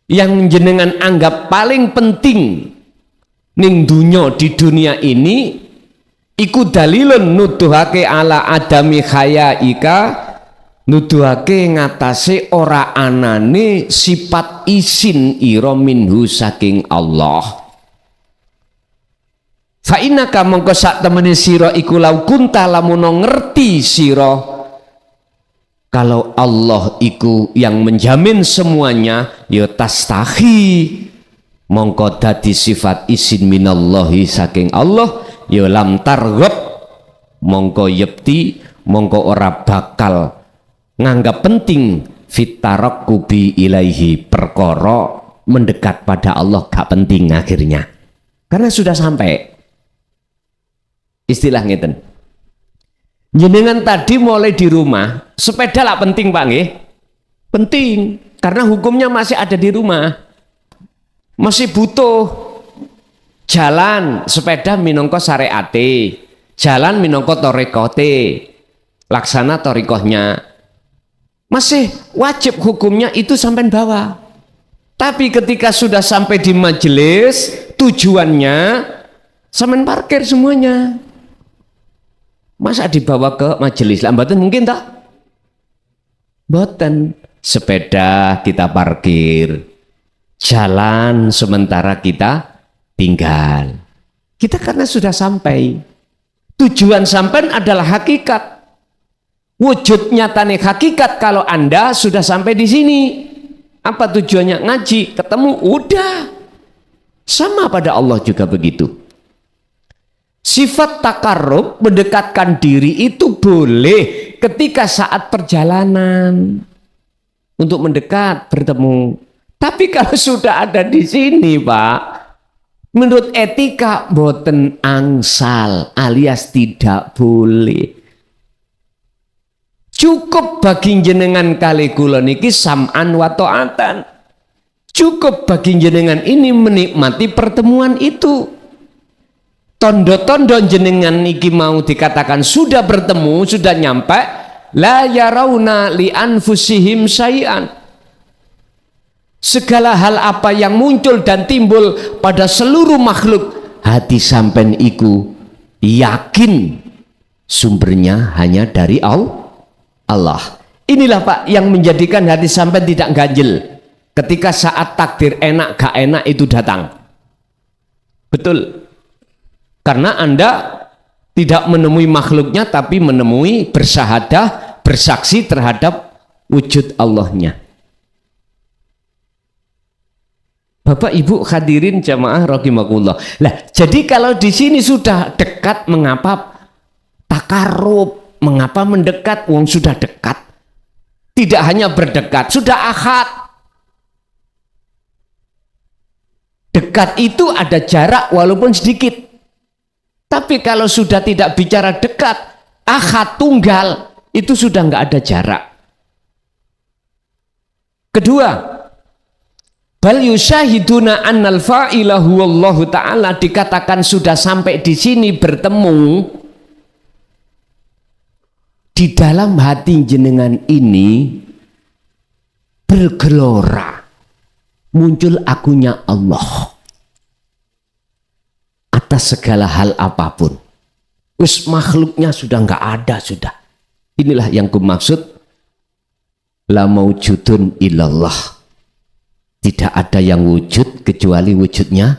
yang jenengan anggap paling penting ning dunya, di dunia ini, iku dalilun nuduhake ala adami khayaika, nuduhake ngatasé ora anane sifat isin ira minhu saking Allah. Fa innaka mongko sak temene sira iku lau kunta lamun ngerti sira kalau Allah iku yang menjamin semuanya, ya tastahi mongko dadi sifat isin minallahi saking Allah, ya lam targhab mongko yepti mongko ora bakal nganggap penting fitarakkubi ilaihi, perkara mendekat pada Allah gak penting akhirnya karena sudah sampai. Istilah ngeten, jenengan tadi mulai di rumah, sepeda lah penting Pak nggih? Penting, karena hukumnya masih ada di rumah. Masih butuh jalan sepeda minangka syariate, jalan minangka thariqate, laksana thariqahnya. Masih wajib hukumnya itu sampai bawa. Tapi ketika sudah sampai di majelis, tujuannya sampai parkir semuanya. Masa dibawa ke majelis lah, mboten mungkin tak? Mboten. Sepeda kita parkir, jalan sementara kita tinggal. Kita karena sudah sampai, tujuan sampai adalah hakikat. Wujud nyatane hakikat kalau Anda sudah sampai di sini. Apa tujuannya? Ngaji, ketemu, udah. Sama pada Allah juga begitu. Sifat takarrub, mendekatkan diri itu boleh ketika saat perjalanan untuk mendekat, bertemu. Tapi kalau sudah ada di sini Pak, menurut etika boten angsal alias tidak boleh. Cukup bagi jenengan kali kula niki sam'an wa ta'atan. Cukup bagi jenengan ini menikmati pertemuan itu. Tondo-tondo jenengan niki mau dikatakan sudah bertemu, sudah nyampe, la yarawna li anfusihim syai'an. Segala hal apa yang muncul dan timbul pada seluruh makhluk, hati sampean iku yakin sumbernya hanya dari Allah. Inilah Pak yang menjadikan hati sampean tidak ganjel ketika saat takdir enak gak enak itu datang. Betul. Karena Anda tidak menemui makhluknya tapi menemui bersyahadah, bersaksi terhadap wujud Allahnya. Bapak Ibu hadirin jamaah rahimakumullah. Lah, jadi kalau di sini sudah dekat, mengapa takarrub? Mengapa mendekat? Wong sudah dekat. Tidak hanya berdekat, sudah ahad. Dekat itu ada jarak walaupun sedikit. Tapi kalau sudah tidak bicara dekat, ahad tunggal, itu sudah nggak ada jarak. Kedua, bal yusyahiduna annal fa'ila huwallahu ta'ala, dikatakan sudah sampai di sini bertemu. Di dalam hati jenengan ini bergelora, muncul akunya Allah. atas segala hal apapun. Makhluknya sudah nggak ada sudah. Inilah yang kumaksud la maujudun illallah. Tidak ada yang wujud kecuali wujudnya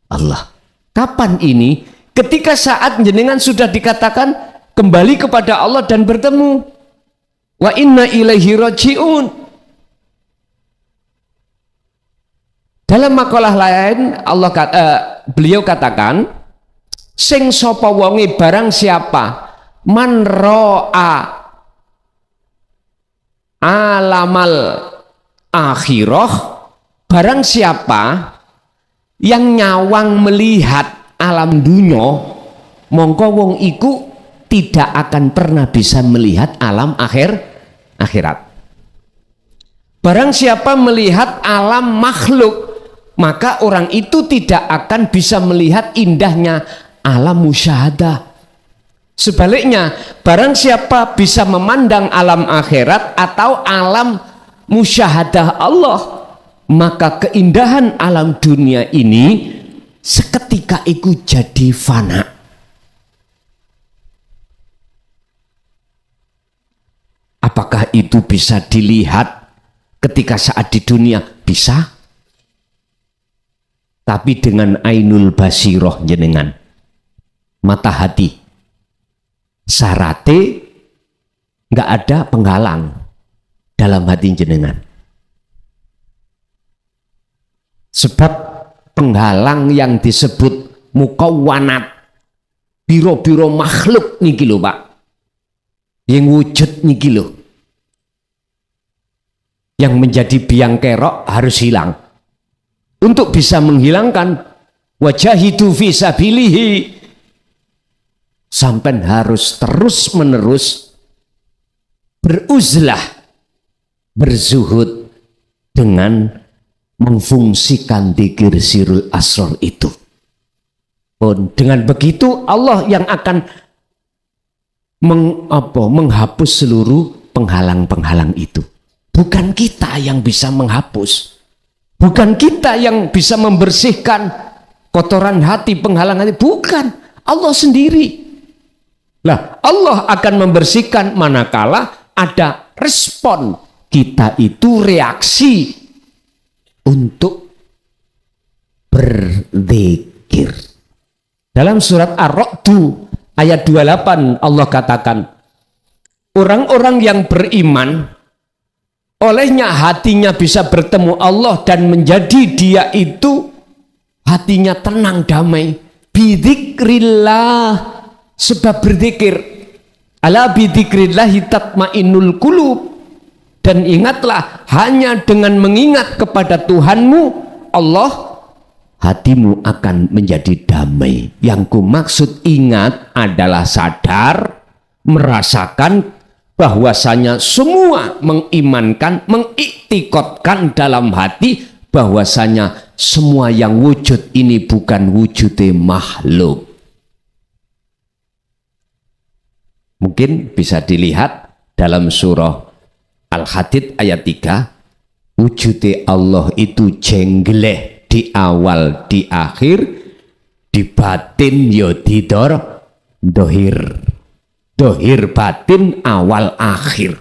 Allah. Kapan ini? Ketika saat jenengan sudah dikatakan kembali kepada Allah dan bertemu. Wa inna ilaihi raji'un. Dalam makalah lain beliau katakan, sing sapa wonge barang siapa man ra'a alamal akhirah, barang siapa yang nyawang melihat alam dunya, mongko wong iku tidak akan pernah bisa melihat alam akhirat. Barang siapa melihat alam makhluk, maka orang itu tidak akan bisa melihat indahnya alam musyahadah. Sebaliknya, barang siapa bisa memandang alam akhirat atau alam musyahadah Allah, maka keindahan alam dunia ini seketika itu jadi fana. Apakah itu bisa dilihat ketika saat di dunia? Bisa. Tapi dengan ainul basiroh jenengan, mata hati, syarate nggak ada penghalang dalam hati jenengan. Sebab penghalang yang disebut mukawwanat, biro-biro makhluk niki lho Pak, yang wujud niki lho, yang menjadi biang kerok harus hilang. Untuk bisa menghilangkan wajahidu fi sabilihi, sampai harus terus menerus beruzlah, berzuhud dengan memfungsikan dzikir sirul asrar itu. Dengan begitu Allah yang akan menghapus seluruh penghalang-penghalang itu. Bukan kita yang bisa menghapus. Bukan kita yang bisa membersihkan kotoran hati, penghalang hati. Bukan, Allah sendiri. Lah, Allah akan membersihkan manakala ada respon. Kita itu reaksi untuk berzikir. Dalam surat Ar-Ra'du ayat 28 Allah katakan, orang-orang yang beriman, olehnya hatinya bisa bertemu Allah dan menjadi dia itu hatinya tenang, damai. Bidzikrillah, sebab berzikir. Ala bidzikrillahi tatmainnul qulub. Dan ingatlah, hanya dengan mengingat kepada Tuhanmu Allah, hatimu akan menjadi damai. Yang ku maksud ingat adalah sadar, merasakan bahwasanya semua mengimankan, mengiktikotkan dalam hati bahwasanya semua yang wujud ini bukan wujudnya makhluk. Mungkin bisa dilihat dalam surah Al-Hadid ayat 3, wujudnya Allah itu jengleh di awal, di akhir, di batin ya dohir. Dohir batin awal akhir.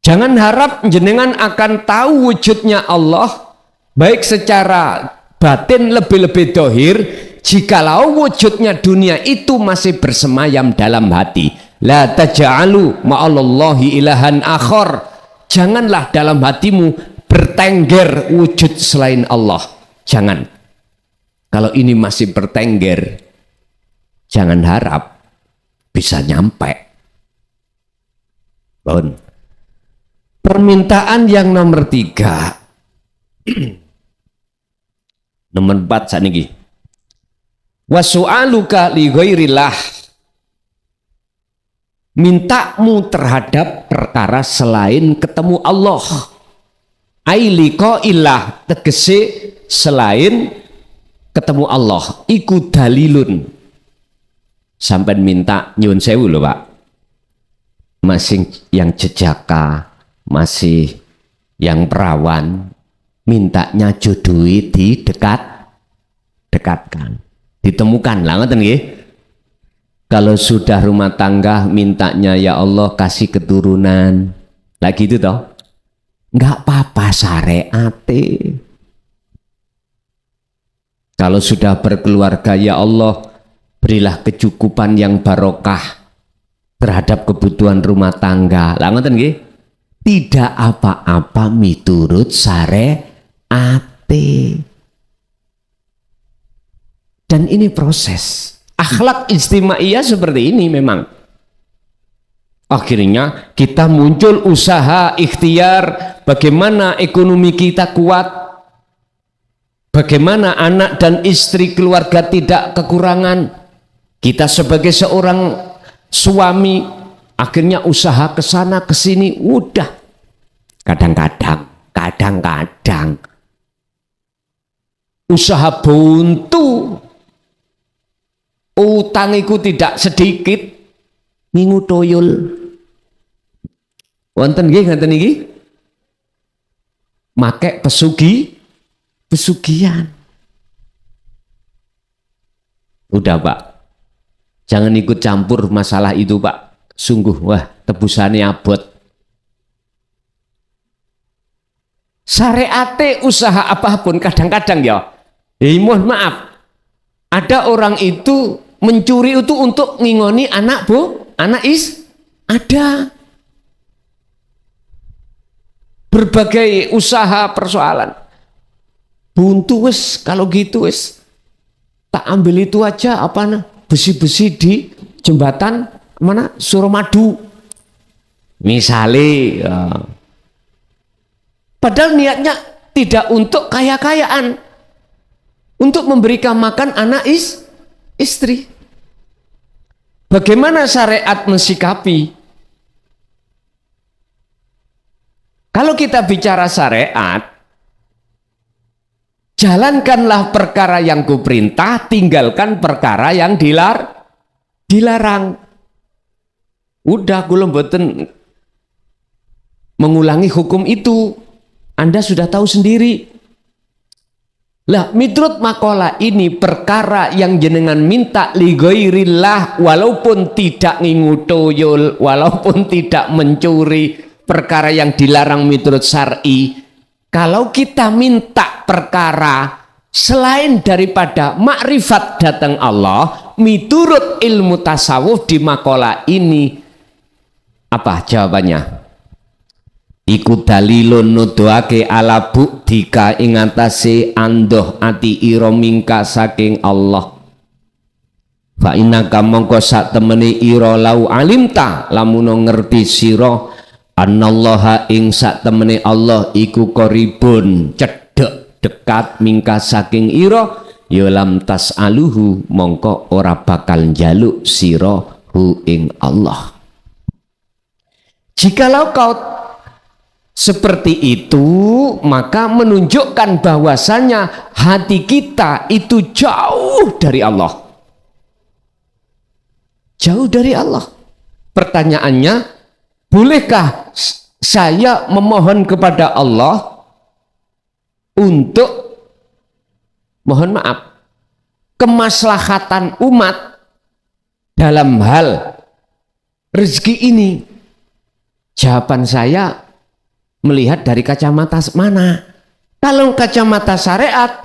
Jangan harap jenengan akan tahu wujudnya Allah baik secara batin lebih-lebih dohir jikalau wujudnya dunia itu masih bersemayam dalam hati. La taj'alu ma'allahi ilahan akhar. Janganlah dalam hatimu bertengger wujud selain Allah. Jangan. Kalau ini masih bertengger, jangan harap bisa nyampe. Bon. Permintaan yang nomor 3. Nomor 4 saat ini. Wasu'aluka li ghairillah. Mintamu terhadap perkara selain ketemu Allah. Ailika illah, tegese selain ketemu Allah. Iku dalilun. Sampai minta nyuwun sewu loh Pak, masih yang jejaka, masih yang perawan, mintanya jodohi di dekat dekatkan, ditemukan lah ngoten nggih. Kalau sudah rumah tangga mintanya ya Allah kasih keturunan. Lah gitu toh. Enggak apa-apa syariate. Kalau sudah berkeluarga ya Allah berilah kecukupan yang barokah terhadap kebutuhan rumah tangga. Lah ngoten nggih. Tidak apa-apa miturut syariate. Dan ini proses. Akhlak istimaiyah seperti ini memang. Akhirnya kita muncul usaha ikhtiar bagaimana ekonomi kita kuat, bagaimana anak dan istri keluarga tidak kekurangan. Kita sebagai seorang suami akhirnya usaha ke sana ke sini udah. Kadang-kadang usaha buntu, utangiku tidak sedikit, ngingu toyol. Wonten nggih ngoten iki? Make pesugihan. Udah Pak, jangan ikut campur masalah itu Pak. Sungguh wah tebusannya abot. Syariate usaha apapun kadang-kadang ya. Mohon maaf. Ada orang itu mencuri itu untuk ngingoni anak ada. Berbagai usaha persoalan. Buntu wes kalau gitu wes tak ambil itu aja besi-besi di jembatan mana Suramadu. Misale ya. Padahal niatnya tidak untuk kaya-kayaan. Untuk memberikan makan anak istri. Bagaimana syariat mensikapi? Kalau kita bicara syariat, jalankanlah perkara yang kuperintah, tinggalkan perkara yang dilarang. Udah kula mboten mengulangi hukum itu. Anda sudah tahu sendiri. Lah miturut makalah ini perkara yang jenengan minta li ghairillah, walaupun tidak ngingu toyol, walaupun tidak mencuri, perkara yang dilarang miturut syar'i. Kalau kita minta perkara selain daripada makrifat datang Allah, miturut ilmu tasawuf di makalah ini apa jawabannya? Iku dalilun nuduhake ala bukdika ing atase andoh ati ira mingka saking Allah. Fa innaka mongko sak temene ira lau alimta lamun ngerti sira annallaha ing sak temene Allah iku qaribun cedhek dekat mingka saking ira ya lam tasaluhu mongko ora bakal njaluk sira hu ing Allah. Jikalau kau seperti itu, maka menunjukkan bahwasanya hati kita itu jauh dari Allah. Jauh dari Allah. Pertanyaannya, bolehkah saya memohon kepada Allah untuk, mohon maaf, kemaslahatan umat dalam hal rezeki ini? Jawaban saya, melihat dari kacamata mana. Kalau kacamata syariat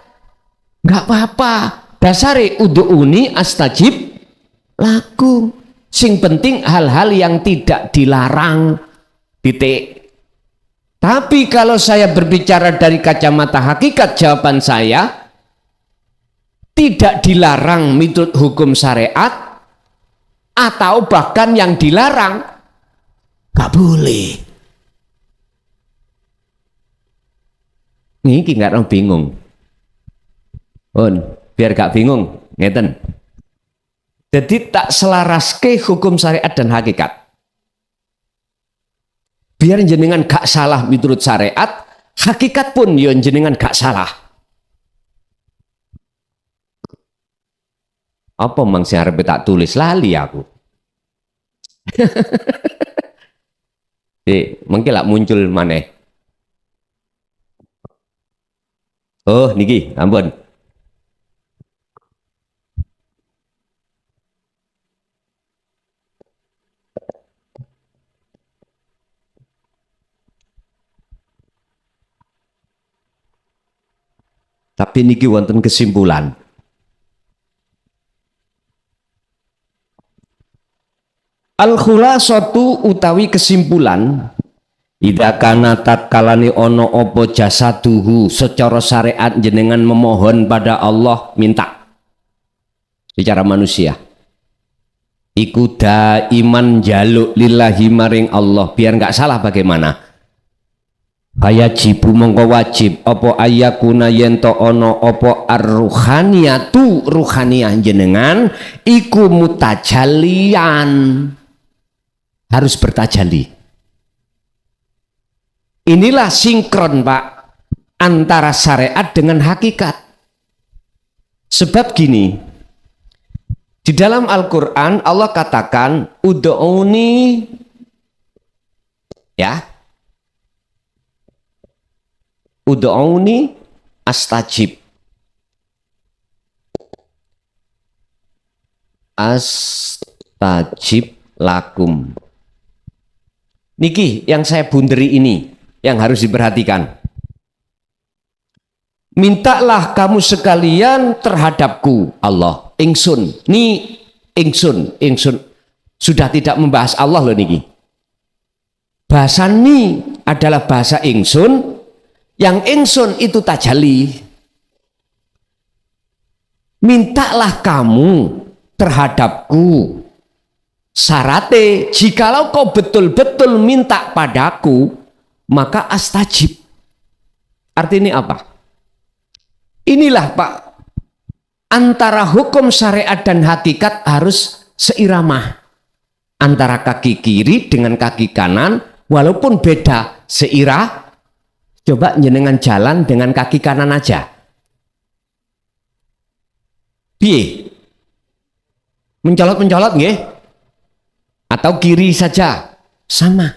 nggak apa-apa, dasari ud'uni astajib lakum. Sing penting hal-hal yang tidak dilarang, titik. Tapi kalau saya berbicara dari kacamata hakikat, jawaban saya tidak dilarang miturut hukum syariat, atau bahkan yang dilarang nggak boleh. Ini nggak orang bingung. Biar gak bingung, ngeten. Jadi tak selaraske hukum syariat dan hakikat. Biar jenengan gak salah menurut syariat, hakikat pun yon jenengan gak salah. Apa mang sing arep tak tulis lali aku. Mungkin lah muncul maneh. Oh niki, ampun. Tapi niki wonten kesimpulan. Al-khulasatu utawi kesimpulan, idza kana tatkalane ono opo jasaduhu secara syariat jenengan memohon pada Allah, minta secara manusia iku daiman jaluk lillahi maring Allah, biar nggak salah bagaimana? Fayajibu mongko wajib opo ayakuna yento ono opo ar-ruhaniyatu ruhaniyah jenengan iku mutajalian, harus bertajalli. Inilah sinkron Pak antara syariat dengan hakikat. Sebab gini, di dalam Al-Quran Allah katakan ud'uni, ya, ud'uni astajib. Astajib lakum. Niki yang saya bunderi ini yang harus diperhatikan. Mintalah kamu sekalian terhadapku Allah, ingsun. Ni ingsun sudah tidak membahas Allah loh niki. Bahasa ni adalah bahasa ingsun, yang ingsun itu tajalli. Mintalah kamu terhadapku. Syaratnya, jikalau kau betul-betul minta padaku, maka astajib. Artinya apa? Inilah Pak, antara hukum syariat dan hakikat harus seirama. Antara kaki kiri dengan kaki kanan, walaupun beda seirah, coba jenengan jalan dengan kaki kanan aja. Piye? Mencolot-mencolot nggih? Atau kiri saja? Sama.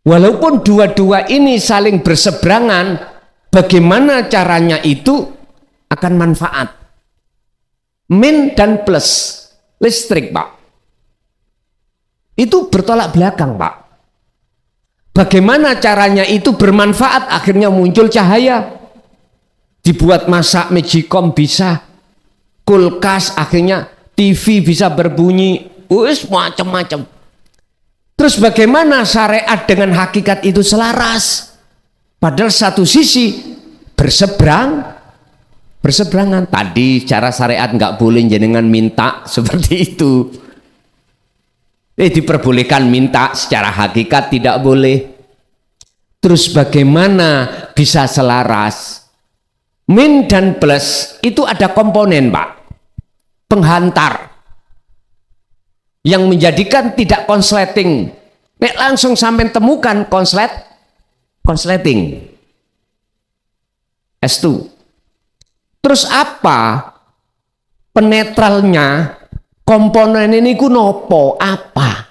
Walaupun dua-dua ini saling berseberangan, bagaimana caranya itu akan manfaat. Min dan plus listrik Pak. Itu bertolak belakang Pak. Bagaimana caranya itu bermanfaat, akhirnya muncul cahaya. Dibuat masak Magicom bisa, kulkas akhirnya TV bisa berbunyi, macam-macam. Terus bagaimana syariat dengan hakikat itu selaras? Padahal satu sisi berseberangan. Tadi cara syariat nggak boleh jenengan minta seperti itu. Diperbolehkan minta, secara hakikat tidak boleh. Terus bagaimana bisa selaras? Min dan plus itu ada komponen Pak, penghantar yang menjadikan tidak konsleting. Nek langsung sampai temukan konsleting. S2. Terus apa penetralnya? Komponen ini ku nopo apa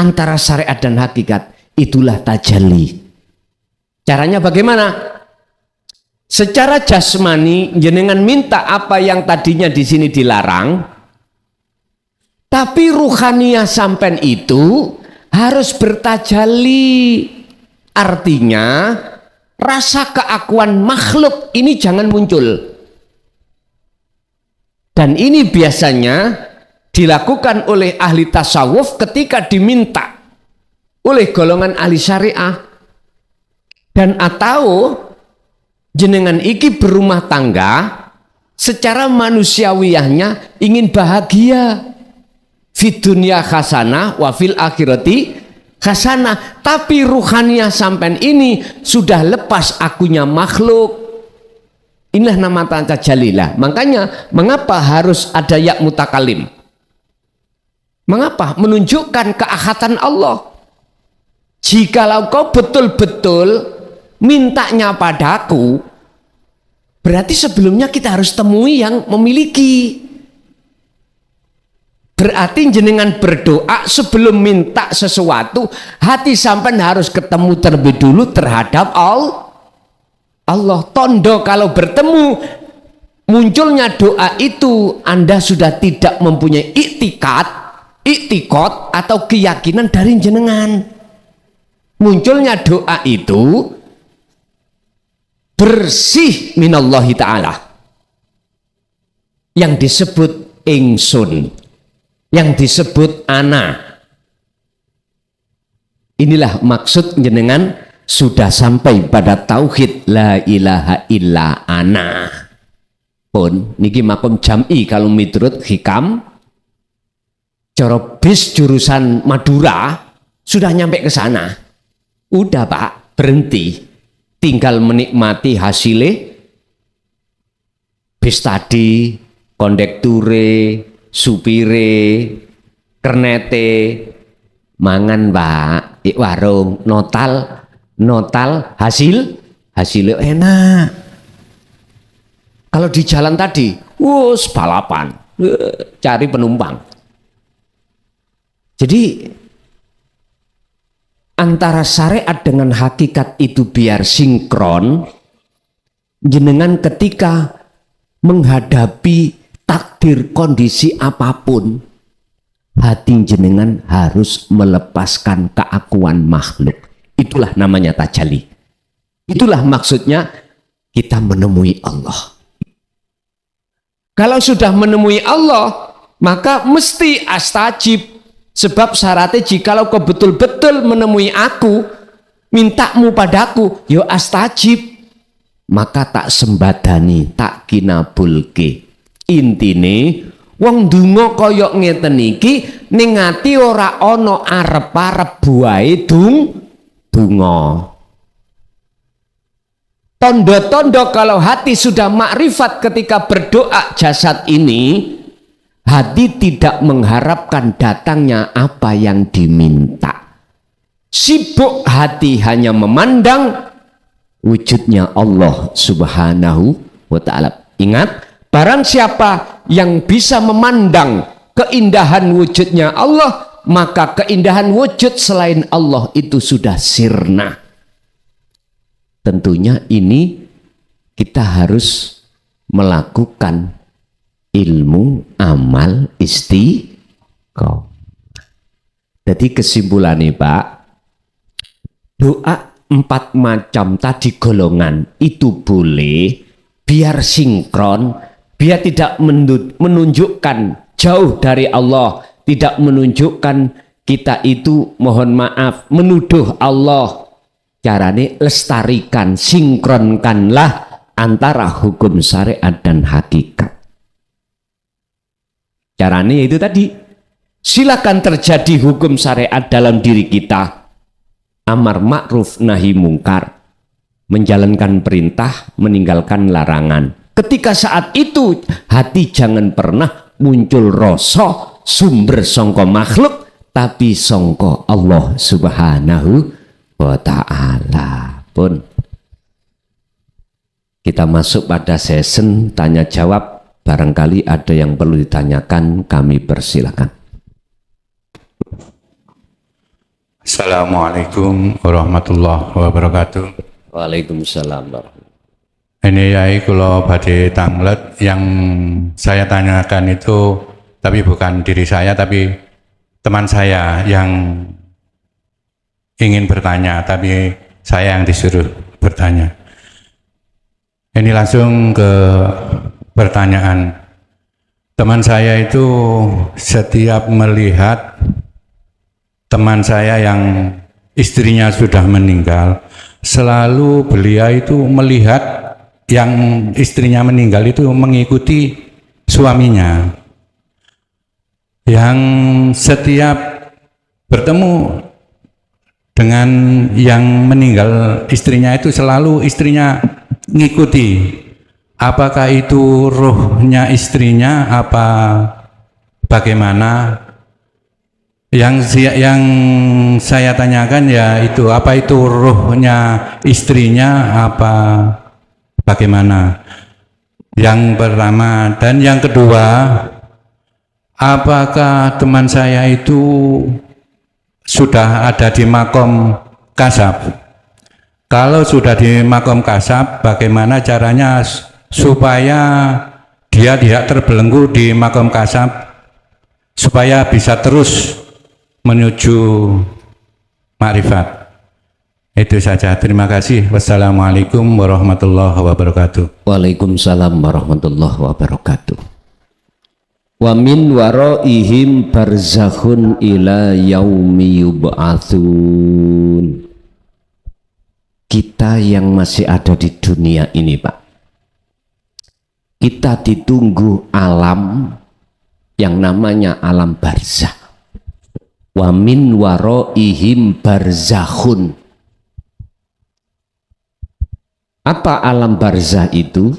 antara syariat dan hakikat? Itulah tajalli. Caranya bagaimana? Secara jasmani jenengan minta apa yang tadinya di sini dilarang, tapi ruhaniyah sampean itu harus bertajalli. Artinya rasa keakuan makhluk ini jangan muncul. Dan ini biasanya dilakukan oleh ahli tasawuf ketika diminta oleh golongan ahli syariah. Dan atau jenengan iki berumah tangga, secara manusiawiyahnya ingin bahagia, fid dunya hasanah wa fil akhirati hasanah, tapi ruhaniyah sampean ini sudah lepas akunya makhluk. Inilah nama tajallilah. Makanya mengapa harus ada ya mutakalim? Mengapa? Menunjukkan keahatan Allah. Jikalau kau betul-betul mintanya padaku, berarti sebelumnya kita harus temui yang memiliki. Berarti jenengan berdoa sebelum minta sesuatu, hati sampean harus ketemu terlebih dulu terhadap Allah. Tondo kalau bertemu munculnya doa itu, Anda sudah tidak mempunyai iktikad atau keyakinan dari jenengan. Munculnya doa itu bersih minallahi ta'ala, yang disebut ingsun, yang disebut ana. Inilah maksud jenengan sudah sampai pada tauhid la ilaha illa ana. Pun niki makom jam'i kalau miturut hikam, corobis jurusan Madura sudah nyampe ke sana. Udah Pak, berhenti, tinggal menikmati hasilnya. Bis tadi, kondekture, supire, kernete, mangan Pak, warung, notal hasilnya enak. Kalau di jalan tadi, wus balapan, cari penumpang. Jadi antara syariat dengan hakikat itu biar sinkron. Jenengan ketika menghadapi takdir kondisi apapun, hati jenengan harus melepaskan keakuan makhluk. Itulah namanya tajalli. Itulah maksudnya kita menemui Allah. Kalau sudah menemui Allah, maka mesti astajib. Sebab syaratnya jikalau kau betul-betul menemui aku, mintamu padaku, yo astajib. Maka tak sembadani, tak kinabulke. Intine wong donga kaya ngeten iki ning ati ora ana arep-arep buahe donga. Tondo-tondo kalau hati sudah makrifat ketika berdoa jasad ini, hati tidak mengharapkan datangnya apa yang diminta. Sibuk hati hanya memandang wujudnya Allah Subhanahu wa ta'ala. Ingat, barang siapa yang bisa memandang keindahan wujudnya Allah, maka keindahan wujud selain Allah itu sudah sirna. Tentunya ini kita harus melakukan ilmu amal istiqomah. Jadi kesimpulannya Pak, doa 4 macam tadi golongan itu boleh biar sinkron, biar tidak menunjukkan jauh dari Allah, tidak menunjukkan kita itu mohon maaf menuduh Allah. Caranya lestarikan, sinkronkanlah antara hukum syariat dan hakikat. Caranya itu tadi, silakan terjadi hukum syariat dalam diri kita. Amar ma'ruf nahi mungkar, menjalankan perintah, meninggalkan larangan. Ketika saat itu hati jangan pernah muncul rasa sumber songko makhluk, tapi songko Allah Subhanahu wa ta'ala. Pun kita masuk pada sesi tanya jawab. Barangkali ada yang perlu ditanyakan, kami persilakan. Assalamualaikum warahmatullahi wabarakatuh. Waalaikumsalam. Ini yai kula badhe tanglet, yang saya tanyakan itu tapi bukan diri saya, tapi teman saya yang ingin bertanya, tapi saya yang disuruh bertanya. Ini langsung ke pertanyaan. Teman saya itu setiap melihat teman saya yang istrinya sudah meninggal, selalu beliau itu melihat yang istrinya meninggal itu mengikuti suaminya. Yang setiap bertemu dengan yang meninggal istrinya itu selalu istrinya ngikuti. Apakah itu rohnya istrinya apa bagaimana? Yang saya tanyakan ya itu, apa itu rohnya istrinya apa bagaimana? Yang pertama. Dan yang kedua, apakah teman saya itu sudah ada di makom kasab? Kalau sudah di makom kasab, bagaimana caranya supaya dia tidak terbelenggu di makom kasab, supaya bisa terus menuju makrifat? Itu saja. Terima kasih. Wassalamualaikum warahmatullahi wabarakatuh. Waalaikumsalam warahmatullahi wabarakatuh. Wa min waraihim barzakhun ila yaumi yub'atsun. Kita yang masih ada di dunia ini, Pak, kita ditunggu alam yang namanya alam barzakh. Wa min waraihim barzakhun. Apa alam barzakh itu?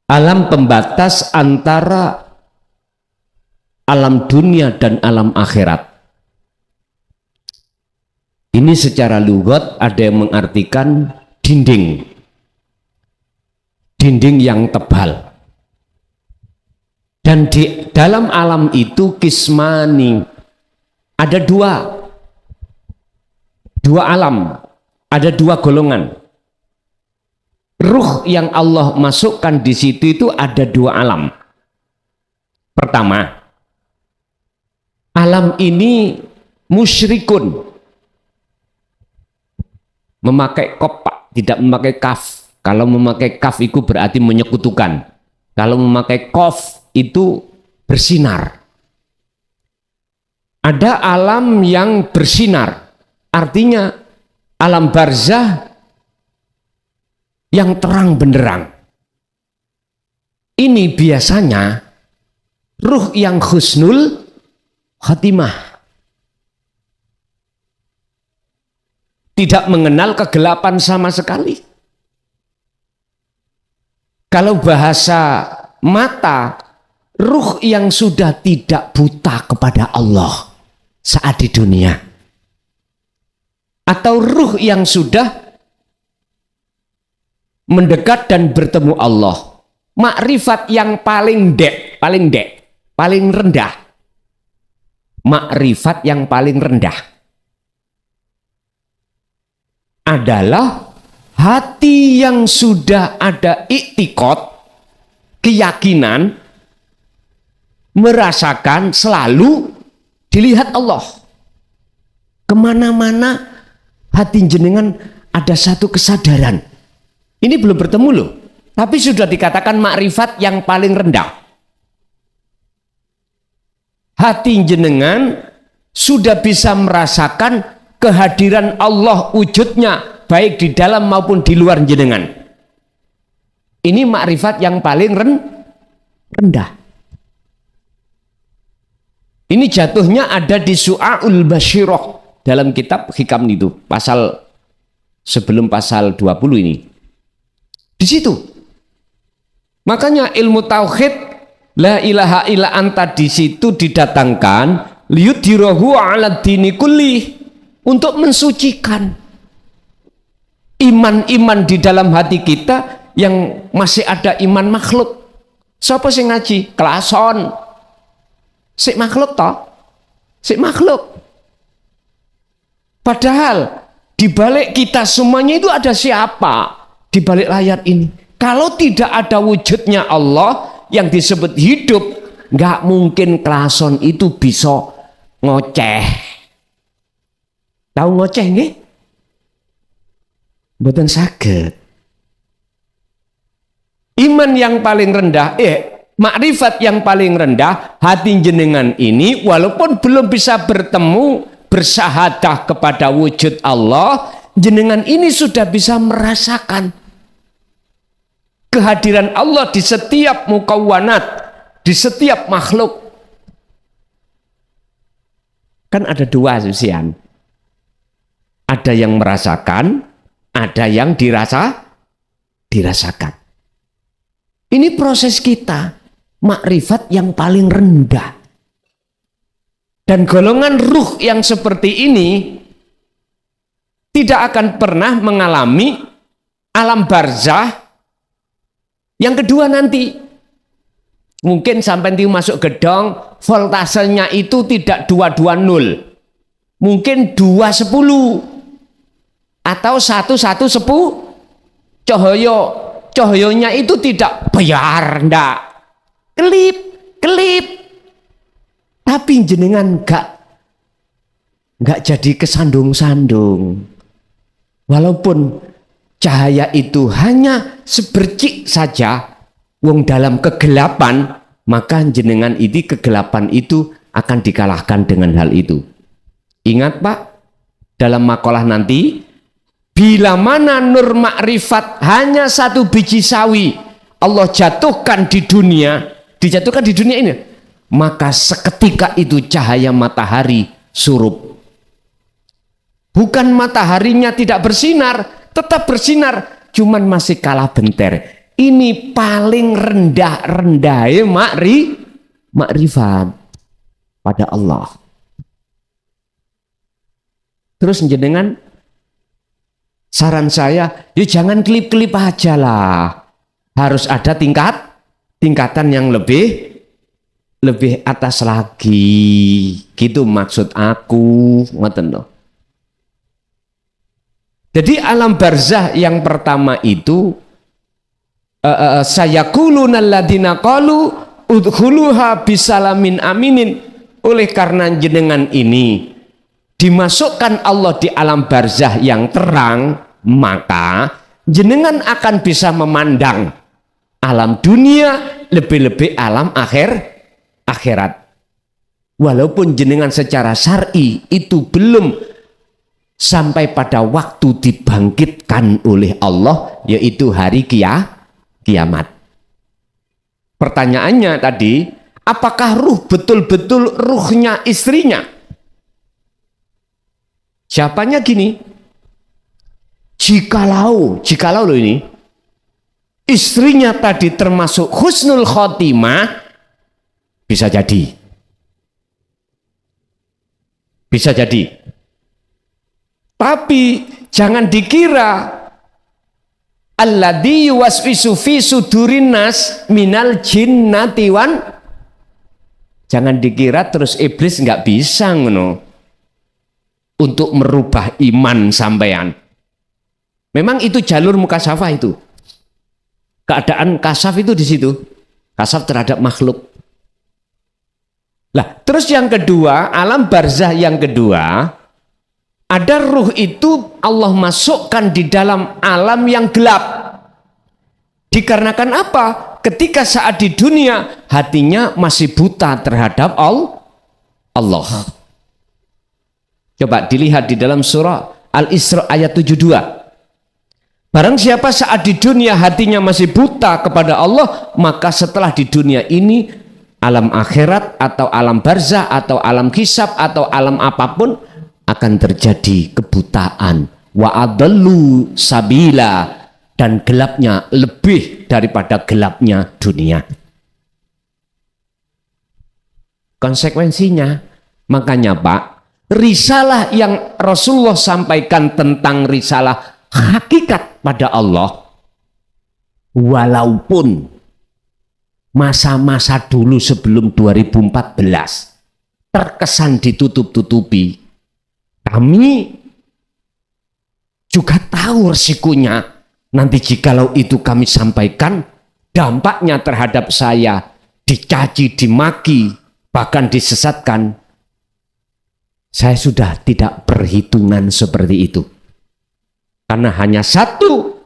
Alam pembatas antara alam dunia dan alam akhirat. Ini secara lughat ada yang mengartikan dinding. Dinding yang tebal. Dan di dalam alam itu kismani. Ada dua alam. Ada dua golongan. Ruh yang Allah masukkan di situ itu ada dua alam. Pertama, alam ini musyrikun, memakai kop, Pak, tidak memakai kaf. Kalau memakai kaf itu berarti menyekutukan. Kalau memakai kof itu bersinar. Ada alam yang bersinar, artinya alam barzakh yang terang benderang. Ini biasanya ruh yang husnul khatimah, tidak mengenal kegelapan sama sekali. Kalau bahasa mata, ruh yang sudah tidak buta kepada Allah saat di dunia, atau ruh yang sudah mendekat dan bertemu Allah, makrifat yang paling rendah, makrifat yang paling rendah adalah hati yang sudah ada iktikad, keyakinan, merasakan selalu dilihat Allah. Kemana-mana hati jenengan ada satu kesadaran. Ini belum bertemu loh, tapi sudah dikatakan makrifat yang paling rendah. Hati jenengan sudah bisa merasakan kehadiran Allah wujudnya, baik di dalam maupun di luar jenengan. Ini makrifat yang paling rendah. Ini jatuhnya ada di Su'aul Basyirah dalam kitab Hikam itu, pasal sebelum pasal 20 ini. Di situ. Makanya ilmu tauhid la ilaha illa anta di situ didatangkan liyudhirahu ala dini kulli, untuk mensucikan iman-iman di dalam hati kita yang masih ada iman makhluk. Siapa sing ngaji? Kelason. Sik makhluk toh? Sik makhluk. Padahal di balik kita semuanya itu ada siapa? Di balik layar ini, kalau tidak ada wujudnya Allah yang disebut hidup, nggak mungkin kelason itu bisa ngoceh. Tahu ngoceh nggih? Mboten saged. Iman yang paling rendah, makrifat yang paling rendah, hati jenengan ini walaupun belum bisa bertemu, bersahadah kepada wujud Allah, jenengan ini sudah bisa merasakan kehadiran Allah di setiap mukawwanat, di setiap makhluk. Kan ada dua sisian. Ada yang merasakan, ada yang dirasakan. Ini proses kita, makrifat yang paling rendah. Dan golongan ruh yang seperti ini tidak akan pernah mengalami alam barzakh. Yang kedua nanti, mungkin sampai nanti masuk gedong, voltasenya itu tidak 220, mungkin 210 atau 110 cahayanya itu tidak bayar, ndak kelip, tapi jenengan enggak jadi kesandung-sandung, Walaupun cahaya itu hanya sebercik saja, wong dalam kegelapan, maka jenengan ini kegelapan itu akan dikalahkan dengan hal itu. Ingat Pak, dalam makalah nanti, bila mana nur makrifat hanya satu biji sawi Allah jatuhkan di dunia, dijatuhkan di dunia ini, maka seketika itu cahaya matahari surup. Bukan mataharinya tidak bersinar, tetap bersinar, cuman masih kalah bentar. Ini paling rendah-rendahnya makrifat pada Allah. Terus jenengan, saran saya, ya jangan klip-klip aja lah. Harus ada tingkatan yang lebih atas lagi. Gitu maksud aku, ngoten loh. Jadi alam barzah yang pertama itu sayaquluna alladziina qalu udkhuluha bisalamin aminin. Oleh karena jenengan ini dimasukkan Allah di alam barzah yang terang, maka jenengan akan bisa memandang alam dunia, lebih-lebih alam akhirat. Walaupun jenengan secara syar'i itu belum sampai pada waktu dibangkitkan oleh Allah, yaitu hari kiamat. Pertanyaannya tadi, apakah ruh betul-betul ruhnya istrinya? Jawabannya gini, jikalau loh ini, istrinya tadi termasuk husnul khotimah, bisa jadi. Tapi jangan dikira alladzi yuwaswisu fi sudurin nas minal jinnati wan, jangan dikira terus iblis nggak bisa ngono untuk merubah iman sampean. Memang itu jalur mukasafah itu. Keadaan kasaf itu di situ. Kasaf terhadap makhluk. Lah, terus yang kedua, alam barzah yang kedua, ada ruh itu Allah masukkan di dalam alam yang gelap. Dikarenakan apa? Ketika saat di dunia hatinya masih buta terhadap Allah. Coba dilihat di dalam surah Al-Isra ayat 72. Barang siapa saat di dunia hatinya masih buta kepada Allah, maka setelah di dunia ini, alam akhirat atau alam barzah atau alam hisab atau alam apapun akan terjadi kebutaan. Wa adallu sabila, dan gelapnya lebih daripada gelapnya dunia. Konsekuensinya, makanya Pak, risalah yang Rasulullah sampaikan tentang risalah hakikat pada Allah, walaupun masa-masa dulu sebelum 2014 terkesan ditutup-tutupi, kami juga tahu resikonya. Nanti jikalau itu kami sampaikan, dampaknya terhadap saya dicaci, dimaki, bahkan disesatkan. Saya sudah tidak perhitungan seperti itu. Karena hanya satu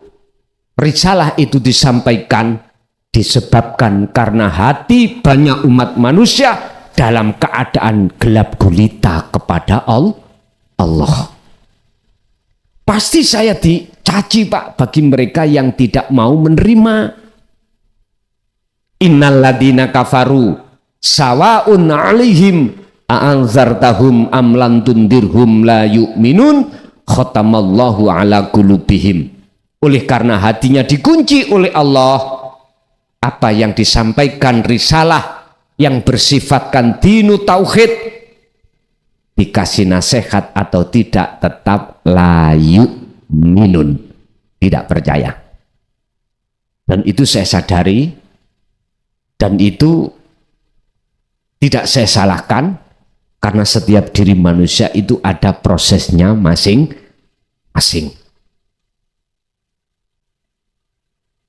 risalah itu disampaikan disebabkan karena hati banyak umat manusia dalam keadaan gelap gulita kepada Allah. Pasti saya dicaci Pak bagi mereka yang tidak mau menerima. Innalladzina kafaru sawaun alaihim a'anzartahum am lam tundirhum la yu'minun khatamallahu ala qulubihim. Oleh karena hatinya dikunci oleh Allah, apa yang disampaikan risalah yang bersifatkan dinu tauhid, dikasih nasihat atau tidak, tetap layu minun, tidak percaya. Dan itu saya sadari, dan itu tidak saya salahkan, karena setiap diri manusia itu ada prosesnya masing-masing.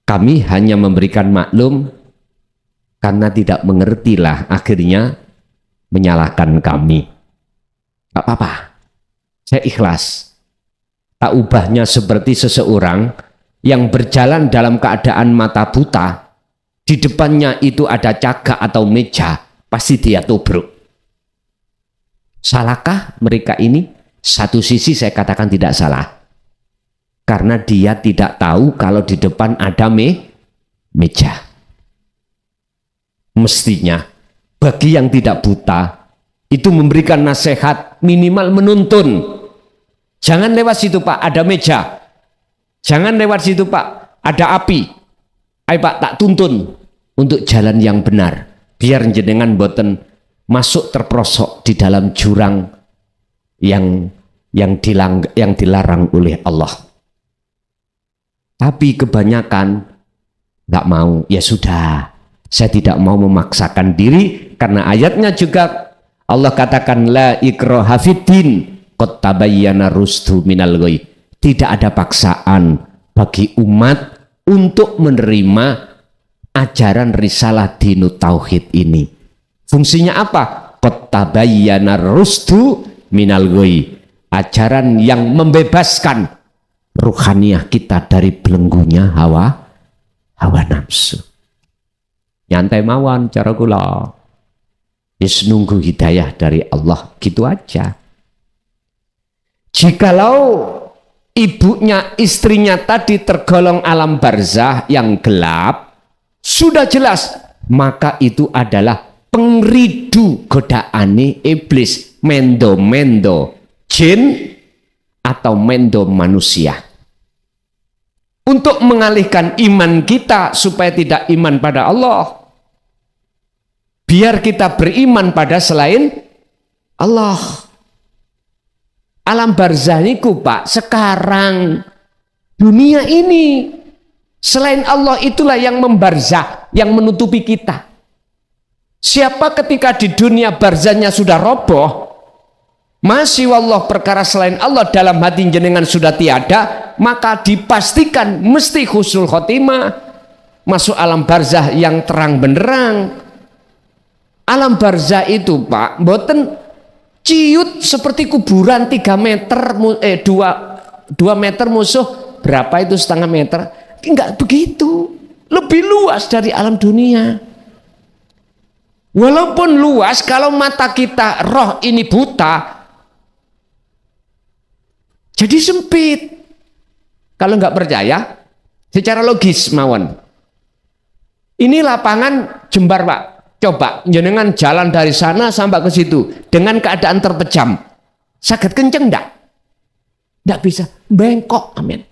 Kami hanya memberikan maklum karena tidak mengertilah, akhirnya menyalahkan kami. Gak apa-apa, saya ikhlas. tak ubahnya seperti seseorang yang berjalan dalam keadaan mata buta, di depannya itu ada cagak atau meja, pasti dia tubruk. Salahkah mereka ini? Satu sisi saya katakan tidak salah, karena dia tidak tahu kalau di depan ada meja. Mestinya bagi yang tidak buta itu memberikan nasihat, minimal menuntun. Jangan lewat situ Pak, ada meja. Jangan lewat situ Pak, ada api. Ayo Pak, tak tuntun untuk jalan yang benar, biar jenengan boten masuk terperosok di dalam jurang yang dilarang oleh Allah. Tapi kebanyakan nggak mau. Ya sudah, saya tidak mau memaksakan diri, karena ayatnya juga Allah katakan la ikraha fiddin qad tabayyana rusdu minal ghayy. Tidak ada paksaan bagi umat untuk menerima ajaran risalah dinut tauhid ini. Fungsinya apa? Qad tabayyana rusdu minal ghayy. Ajaran yang membebaskan ruhaniyah kita dari belenggunya hawa nafsu. Nyantai mawon cara kula. Wis nunggu hidayah dari Allah, gitu aja. Jikalau ibunya, istrinya tadi tergolong alam barzah yang gelap, sudah jelas, maka itu adalah pengridu godaane iblis, mendo-mendo jin atau mendo manusia. Untuk mengalihkan iman kita supaya tidak iman pada Allah, biar kita beriman pada selain Allah. Alam barzah niku Pak, sekarang dunia ini selain Allah itulah yang membarzah, yang menutupi kita. Siapa ketika di dunia barzahnya sudah roboh, masih wallah perkara selain Allah dalam hati jenengan sudah tiada, maka dipastikan mesti husnul khotimah, masuk alam barzah yang terang benderang. Alam barzah itu Pak, mboten ciut seperti kuburan 3 meter, 2 meter musuh, berapa itu setengah meter? Enggak begitu, lebih luas dari alam dunia. Walaupun luas, kalau mata kita roh ini buta, jadi sempit. Kalau nggak percaya, secara logis mawon. Ini lapangan Jembar Pak. Coba jenengan jalan dari sana sampai ke situ dengan keadaan terpejam. Sakit kenceng enggak? Enggak bisa. Bengkok. Amin.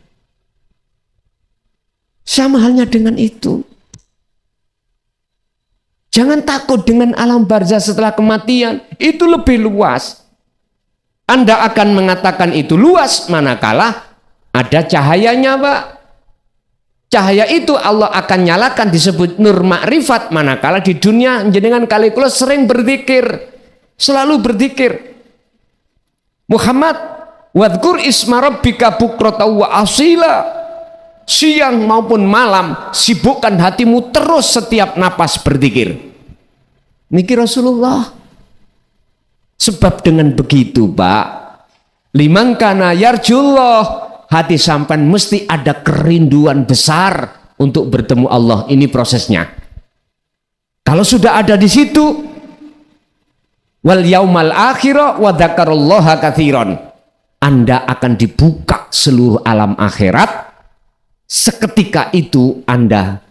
Sama halnya dengan itu. Jangan takut dengan alam barzah setelah kematian. Itu lebih luas. Anda akan mengatakan itu luas manakala ada cahayanya Pak. Cahaya itu Allah akan nyalakan, disebut nur makrifat, manakala di dunia jenengan kali kula sering berzikir, selalu berzikir. Muhammad, wadhkur isma rabbika bukrata wa asila. Siang maupun malam sibukkan hatimu terus setiap napas berzikir. Niki Rasulullah. Sebab dengan begitu Pak, liman kana yarjullah, hati sampan mesti ada kerinduan besar untuk bertemu Allah. Ini prosesnya. Kalau sudah ada di situ, wal yaumal akhirah wa dzakarallaha katsiran, Anda akan dibuka seluruh alam akhirat. Seketika itu Anda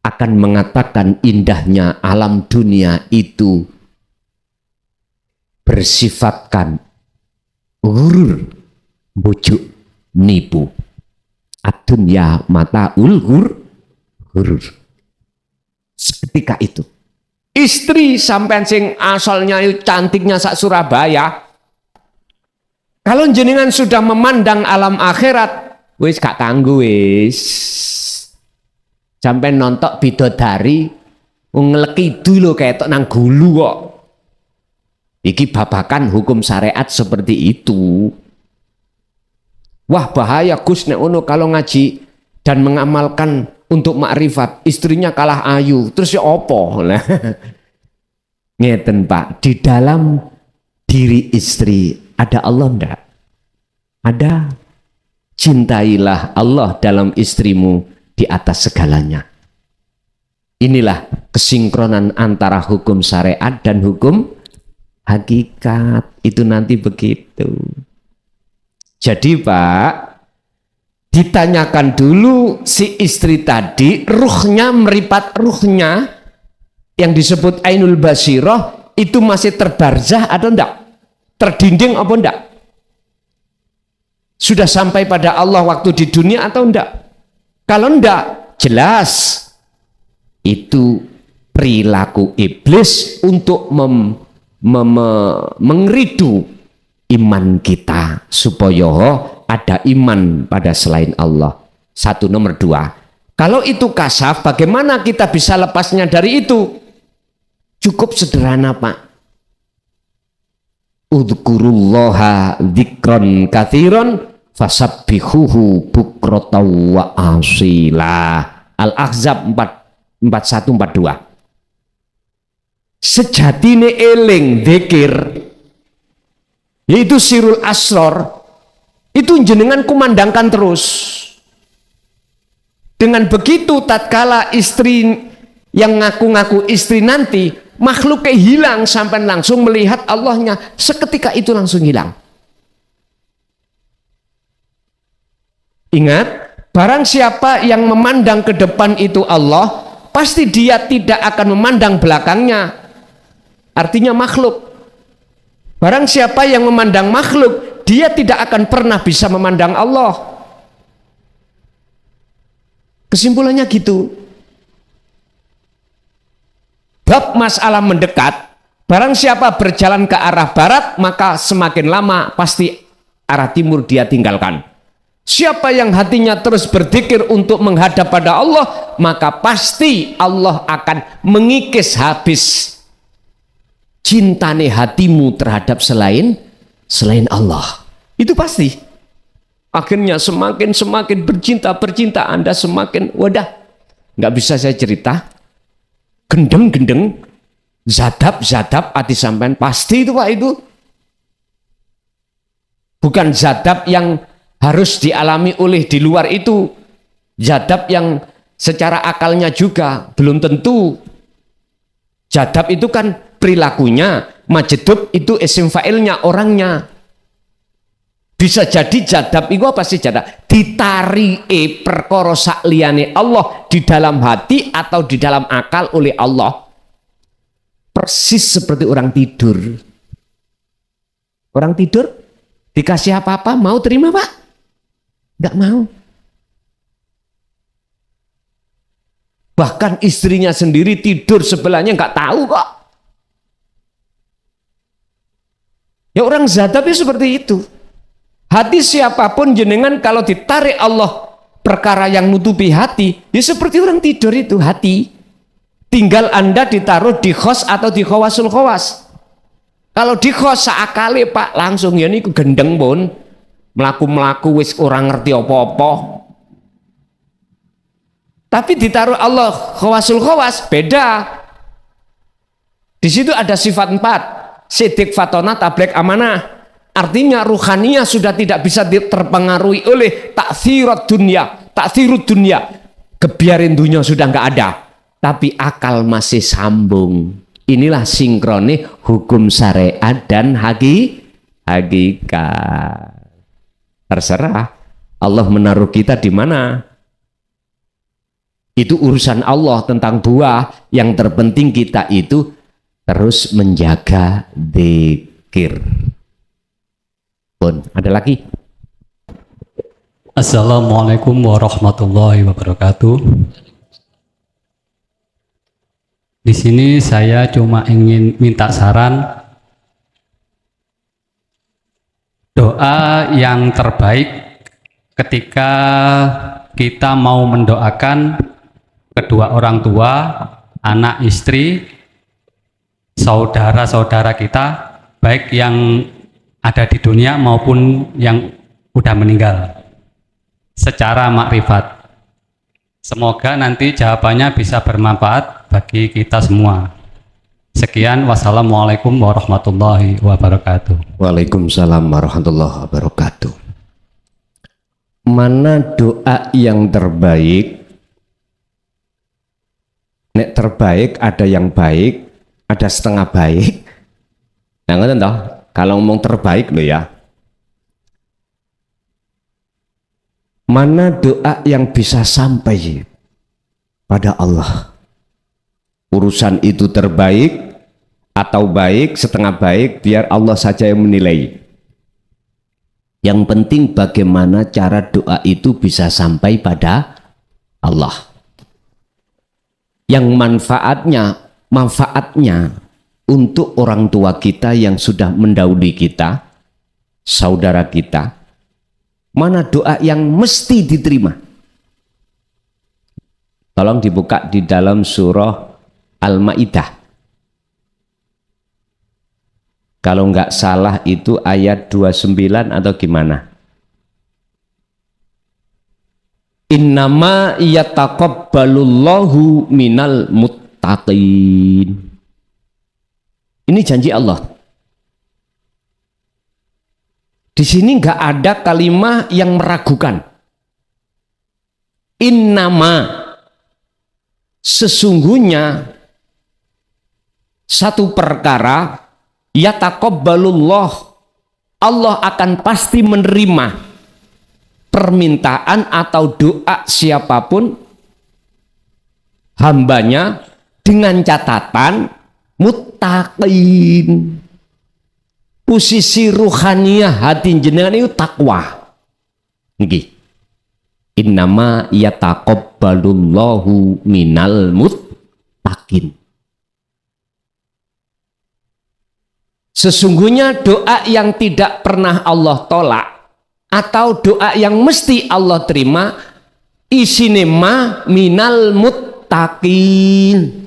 akan mengatakan indahnya alam dunia itu bersifatkan ghurur, bujuk, nipu. Ad-dunya mataul ghurur. Seketika itu istri sampean sing asalnya cantiknya sak Surabaya, kalau jenengan sudah memandang alam akhirat, wis gak tangguh wis. Sampean nontok bidodari ngeleki dulu kayak nang gulu kok. Iki babakan hukum syariat seperti itu. Wah bahaya Gus nek ono kalau ngaji dan mengamalkan untuk makrifat, istrinya kalah ayu, terus ya opo? Ngeten Pak, di dalam diri istri ada Allah ndak? Ada. cintailah Allah dalam istrimu di atas segalanya. Inilah kesinkronan antara hukum syariat dan hukum hakikat. Itu nanti begitu. Jadi Pak, ditanyakan dulu si istri tadi, ruhnya, meripat ruhnya yang disebut Ainul Basirah itu masih terbarzah atau enggak? Terdinding apa enggak? Sudah sampai pada Allah waktu di dunia atau enggak? Kalau enggak, jelas itu perilaku iblis untuk mengeridu iman kita supaya ada iman pada selain Allah. Satu. Nomor dua, kalau itu kasaf, bagaimana kita bisa lepasnya dari itu? Cukup sederhana Pak. Udzukurullaha dzikron katsiran fasabbihuhu bukratan wa asila. Al-Ahzab 4142. Sejatine eling dzikir yaitu sirul asror itu jenengan kumandangkan terus. Dengan begitu tatkala istri yang ngaku-ngaku istri nanti makhluknya hilang sampai langsung melihat Allahnya, seketika itu langsung hilang. Ingat, barang siapa yang memandang ke depan itu Allah, pasti dia tidak akan memandang belakangnya. Artinya makhluk. Barang siapa yang memandang makhluk, dia tidak akan pernah bisa memandang Allah. Kesimpulannya gitu. Bab masalah mendekat, barang siapa berjalan ke arah barat, maka semakin lama pasti arah timur dia tinggalkan. Siapa yang hatinya terus berzikir untuk menghadap pada Allah, maka pasti Allah akan mengikis habis cintane hatimu terhadap selain Allah. Itu pasti. Akhirnya semakin bercinta Anda semakin wadah. Nggak bisa saya cerita. Gendeng zadap hati sampean pasti itu Pak itu. Bukan zadap yang harus dialami oleh di luar itu. Zadap yang secara akalnya juga belum tentu. Jadab itu kan perilakunya, majedub itu isim fa'ilnya, orangnya. Bisa jadi jadab itu apa sih jadab? Ditarii perkara sakliyane Allah di dalam hati atau di dalam akal oleh Allah. Persis seperti orang tidur. Orang tidur dikasih apa-apa mau terima Pak? Enggak mau. Bahkan istrinya sendiri tidur sebelahnya nggak tahu kok. Ya orang zadab itu seperti itu. Hati siapapun jenengan kalau ditarik Allah perkara yang nutupi hati, ya seperti orang tidur itu hati. Tinggal Anda ditaruh di khos atau di khawasul khawas. Kalau di khos seakali Pak langsung ya ini gendeng pun melaku wis orang ngerti apa-apa. Tapi ditaruh Allah khawasul khawas beda. Di situ ada sifat 4. Sidik fatona tablek amanah. Artinya ruhaniyah sudah tidak bisa terpengaruhi oleh ta'thirud dunia. Kebiarin dunia sudah nggak ada. Tapi akal masih sambung. Inilah sinkroni hukum syariat dan hakikat. Terserah Allah menaruh kita di mana. Itu urusan Allah tentang buah. Yang terpenting kita itu terus menjaga dzikir. Pun ada lagi. Assalamualaikum warahmatullahi wabarakatuh. Di sini saya cuma ingin minta saran doa yang terbaik ketika kita mau mendoakan kedua orang tua, anak istri, saudara-saudara kita, baik yang ada di dunia maupun yang udah meninggal, secara makrifat. Semoga nanti jawabannya bisa bermanfaat bagi kita semua. Sekian, wassalamualaikum warahmatullahi wabarakatuh. Waalaikumsalam warahmatullahi wabarakatuh. mana doa yang terbaik? Nek terbaik ada yang baik, ada setengah baik. Nah, ngoten toh, kalau ngomong terbaik lo ya. Mana doa yang bisa sampai pada Allah? Urusan itu terbaik atau baik, setengah baik, biar Allah saja yang menilai. Yang penting bagaimana cara doa itu bisa sampai pada Allah. Yang manfaatnya untuk orang tua kita yang sudah mendahului kita, saudara kita. Mana doa yang mesti diterima? Tolong dibuka di dalam surah Al-Maidah. Kalau nggak salah itu ayat 29 atau gimana? Innama yataqabbalullahu minal muttaqin. Ini janji Allah. Di sini nggak ada kalimat yang meragukan. Innama, sesungguhnya satu perkara, yataqabbalullah, Allah akan pasti menerima permintaan atau doa siapapun hambanya dengan catatan muttaqin. Posisi ruhaniyah hati jenengan itu takwa. Nggih. Innama yataqabbalullahu minal muttaqin. Sesungguhnya doa yang tidak pernah Allah tolak atau doa yang mesti Allah terima isine ma minal muttaqin.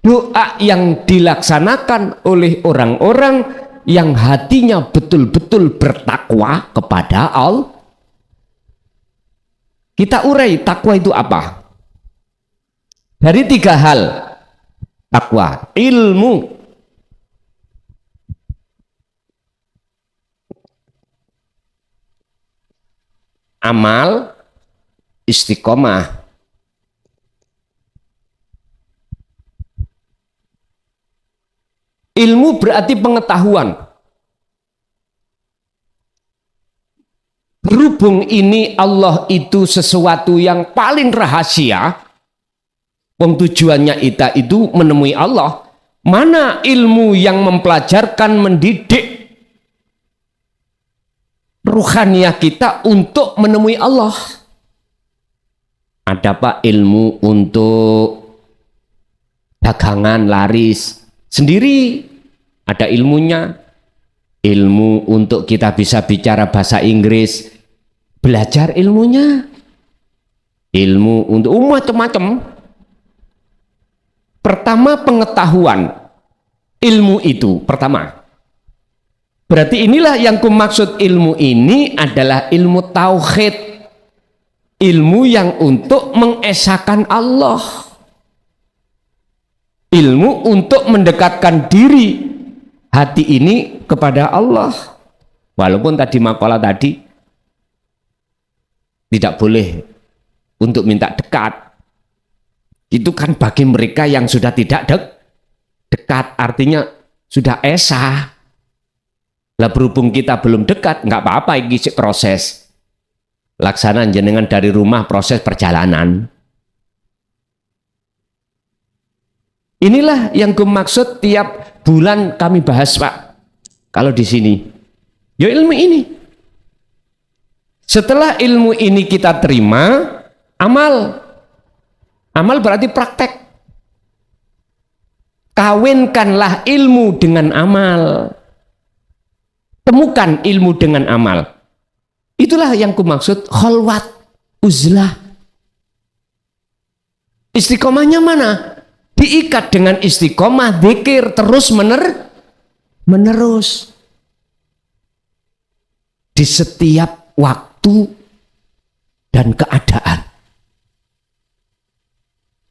Doa yang dilaksanakan oleh orang-orang yang hatinya betul-betul bertakwa kepada Allah. Kita urai takwa itu apa? Dari 3 hal takwa: ilmu, amal, istiqomah. Ilmu berarti pengetahuan. Berhubung ini Allah itu sesuatu yang paling rahasia, tujuannya kita itu menemui Allah. Mana ilmu yang mempelajarkan, mendidik ruhaniyah kita untuk menemui Allah? Ada pak ilmu untuk dagangan laris sendiri, ada ilmunya. Ilmu untuk kita bisa bicara bahasa Inggris, belajar ilmunya. Ilmu untuk macam-macam. Pertama pengetahuan, ilmu itu pertama. Berarti inilah yang kumaksud ilmu ini adalah ilmu tauhid. Ilmu yang untuk mengesahkan Allah. Ilmu untuk mendekatkan diri hati ini kepada Allah. Walaupun tadi makalah tadi tidak boleh untuk minta dekat. Itu kan bagi mereka yang sudah tidak dekat, artinya sudah esa. Lah berhubung kita belum dekat, nggak apa-apa, ini proses. Laksanaan jenengan dari rumah, proses perjalanan. Inilah yang kumaksud tiap bulan kami bahas pak. Kalau di sini, ya ilmu ini. Setelah ilmu ini kita terima, amal. Amal berarti praktek. Kawinkanlah ilmu dengan amal. Temukan ilmu dengan amal. Itulah yang kumaksud kholwat, uzlah. Istiqomahnya mana? Diikat dengan istiqomah, dzikir terus menerus. Di setiap waktu dan keadaan.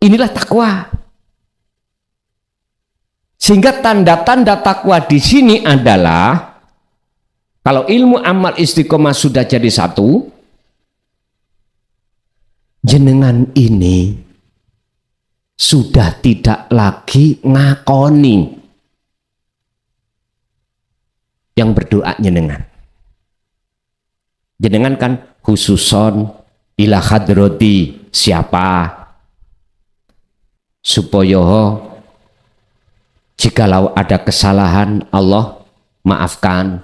Inilah takwa. Sehingga tanda-tanda takwa di sini adalah kalau ilmu amal istiqomah sudah jadi satu, jenengan ini sudah tidak lagi ngakoni yang berdoa jenengan. Jenengan kan khususon ila hadrati siapa, supaya jikalau ada kesalahan Allah maafkan,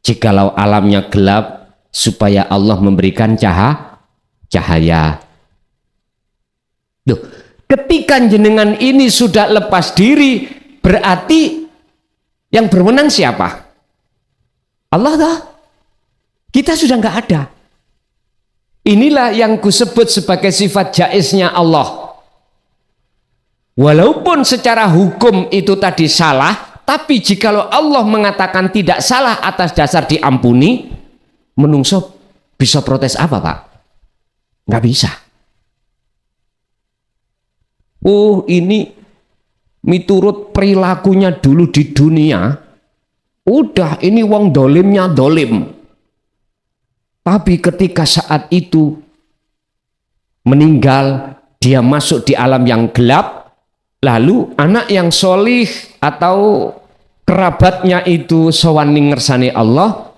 jikalau alamnya gelap supaya Allah memberikan cahaya. Duh, ketika jenengan ini sudah lepas diri, berarti yang berwenang siapa? Allah dah. Kita sudah nggak ada. Inilah yang kusebut sebagai sifat jaiznya Allah. Walaupun secara hukum itu tadi salah, tapi jikalau Allah mengatakan tidak salah atas dasar diampuni, menungso bisa protes apa, Pak? Nggak bisa. Oh, ini miturut perilakunya dulu di dunia, udah ini wong dolimnya dolim. Tapi ketika saat itu meninggal, dia masuk di alam yang gelap, lalu anak yang solih atau kerabatnya itu sowani ngersani Allah,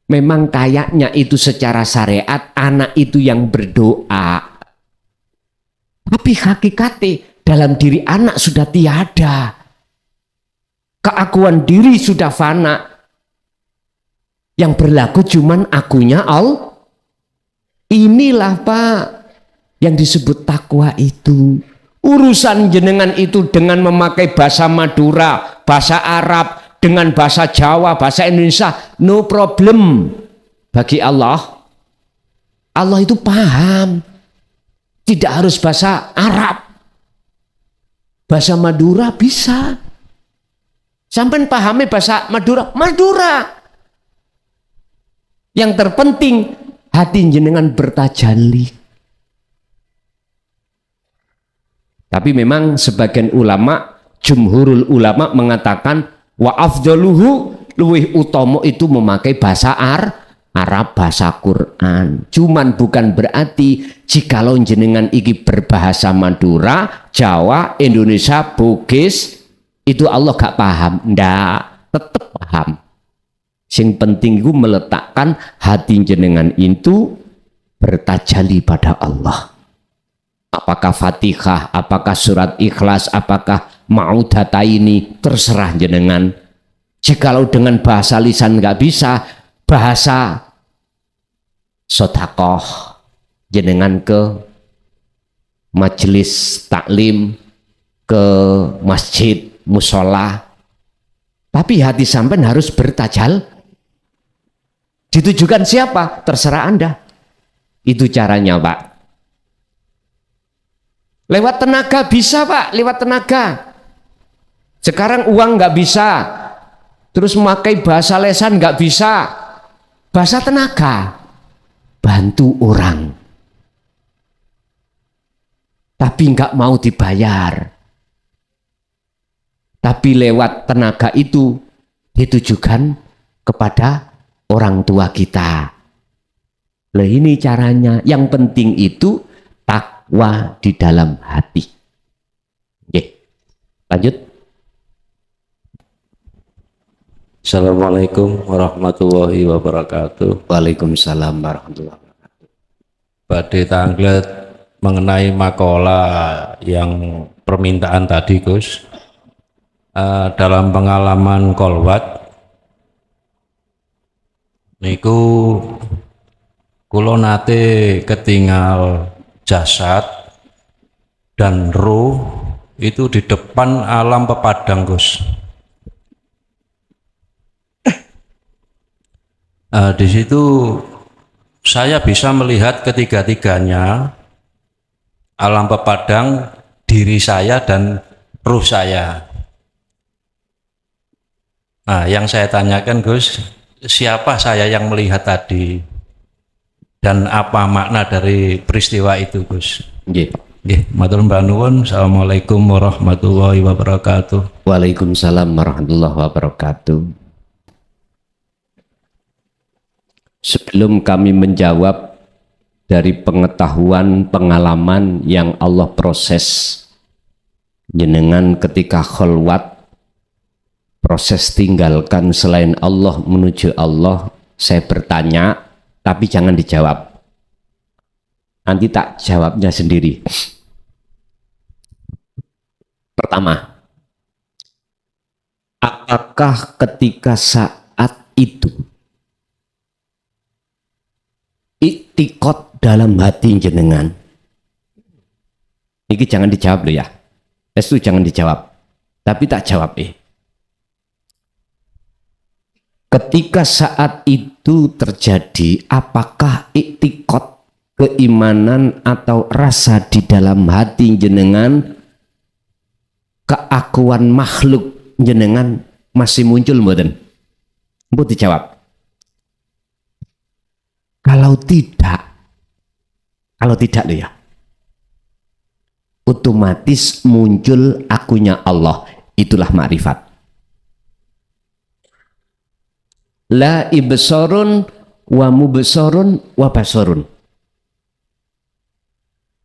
memang kayaknya itu secara syariat anak itu yang berdoa. Tapi hakikatnya dalam diri anak sudah tiada. Keakuan diri sudah fana. Yang berlaku cuman akunya Allah. Inilah Pak yang disebut takwa itu. Urusan jenengan itu dengan memakai bahasa Madura, bahasa Arab, dengan bahasa Jawa, bahasa Indonesia, no problem bagi Allah. Allah itu paham. Tidak harus bahasa Arab. Bahasa Madura bisa. Sampai pahami bahasa Madura, Madura. Yang terpenting hati jenengan bertajalli. Tapi memang sebagian ulama, jumhurul ulama mengatakan wa afdaluhu, luwih utomo itu memakai bahasa Arab, bahasa Quran. Cuman bukan berarti jikalau jenengan iki berbahasa Madura, Jawa, Indonesia, Bugis, itu Allah gak paham. Ndak, tetap paham. Sing penting itu meletakkan hati jenengan itu bertajalli pada Allah. Apakah Fatihah, apakah surat Ikhlas, apakah Ma'udataini, terserah jenengan. Jikalau dengan bahasa lisan nggak bisa, bahasa sodakoh, jenengan ke majelis taklim, ke masjid, musola. Tapi hati sampean harus bertajal. Ditujukan siapa? Terserah Anda. Itu caranya, Pak. Lewat tenaga bisa, Pak. Lewat tenaga. Sekarang uang nggak bisa. Terus memakai bahasa lesan nggak bisa. Bahasa tenaga. Bantu orang. Tapi nggak mau dibayar. Tapi lewat tenaga itu ditujukan kepada orang tua kita. Lah ini caranya. Yang penting itu takwa di dalam hati. Oke, lanjut. Assalamualaikum warahmatullahi wabarakatuh. Waalaikumsalam warahmatullahi wabarakatuh. Badhe tanglet mengenai makalah yang permintaan tadi, Gus. Dalam pengalaman kolwat niku kula nate ketinggal jasad dan ruh itu di depan alam pepadang, Gus. Di situ saya bisa melihat ketiga-tiganya, alam pepadang, diri saya dan ruh saya. Nah, yang saya tanyakan, Gus, siapa saya yang melihat tadi dan apa makna dari peristiwa itu, Gus? Nggih. Nggih, matur nuwun. Assalamualaikum warahmatullahi wabarakatuh. Waalaikumsalam warahmatullahi wabarakatuh. Sebelum kami menjawab dari pengetahuan, pengalaman yang Allah proses jenengan ketika kholwat, proses tinggalkan selain Allah menuju Allah. Saya bertanya, tapi jangan dijawab, nanti tak jawabnya sendiri. Pertama, apakah ketika saat itu iktikad dalam hati jenengan, ini jangan dijawab loh ya, itu jangan dijawab, tapi tak jawab ketika saat itu terjadi, apakah iktikad, keimanan atau rasa di dalam hati jenengan, keakuan makhluk jenengan masih muncul mboten? Mbok dijawab. Kalau tidak loh ya, otomatis muncul akunya Allah, itulah makrifat. La ibsarun wa mubsarun wa basarun.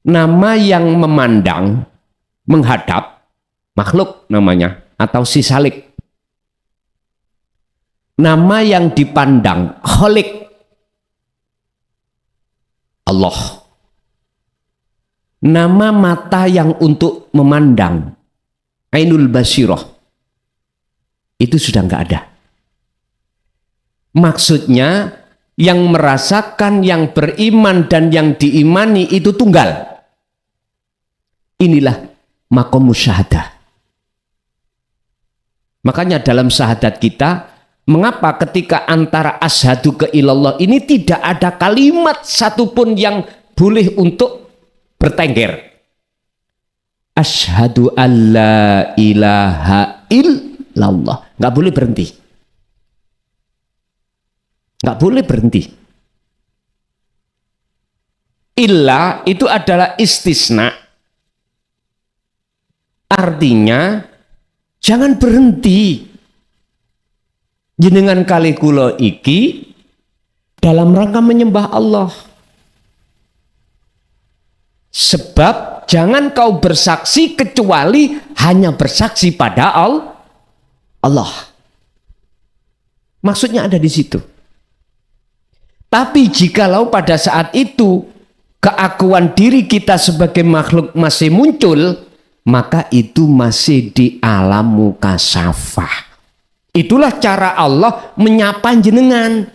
Nama yang memandang, menghadap, makhluk namanya, atau si salik. Nama yang dipandang, kholik, Allah. Nama mata yang untuk memandang, ainul basirah, itu sudah nggak ada. Maksudnya yang merasakan, yang beriman dan yang diimani itu tunggal. Inilah maqam musyahadah. Makanya dalam syahadat kita, mengapa ketika antara asyhadu ke ilallah ini tidak ada kalimat satupun yang boleh untuk bertengger. Asyhadu alla ilaha illallah, nggak boleh berhenti. Nggak boleh berhenti. Illa itu adalah istisna. Artinya jangan berhenti. Jenengan kali kula iki dalam rangka menyembah Allah. Sebab jangan kau bersaksi kecuali hanya bersaksi pada Allah. Maksudnya ada di situ. Tapi jikalau pada saat itu keakuan diri kita sebagai makhluk masih muncul, maka itu masih di alam mukasyafah. Itulah cara Allah menyapa jenengan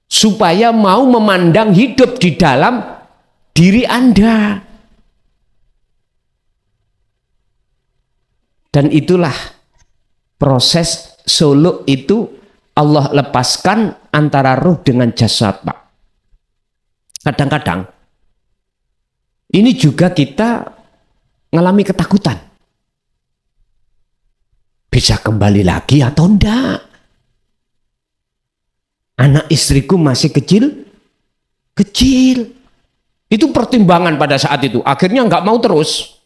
supaya mau memandang hidup di dalam diri Anda. Dan itulah proses suluk itu Allah lepaskan antara ruh dengan jasad, Pak. Kadang-kadang ini juga kita ngalami ketakutan. Bisa kembali lagi atau enggak? Anak istriku masih kecil. Itu pertimbangan pada saat itu. Akhirnya nggak mau terus.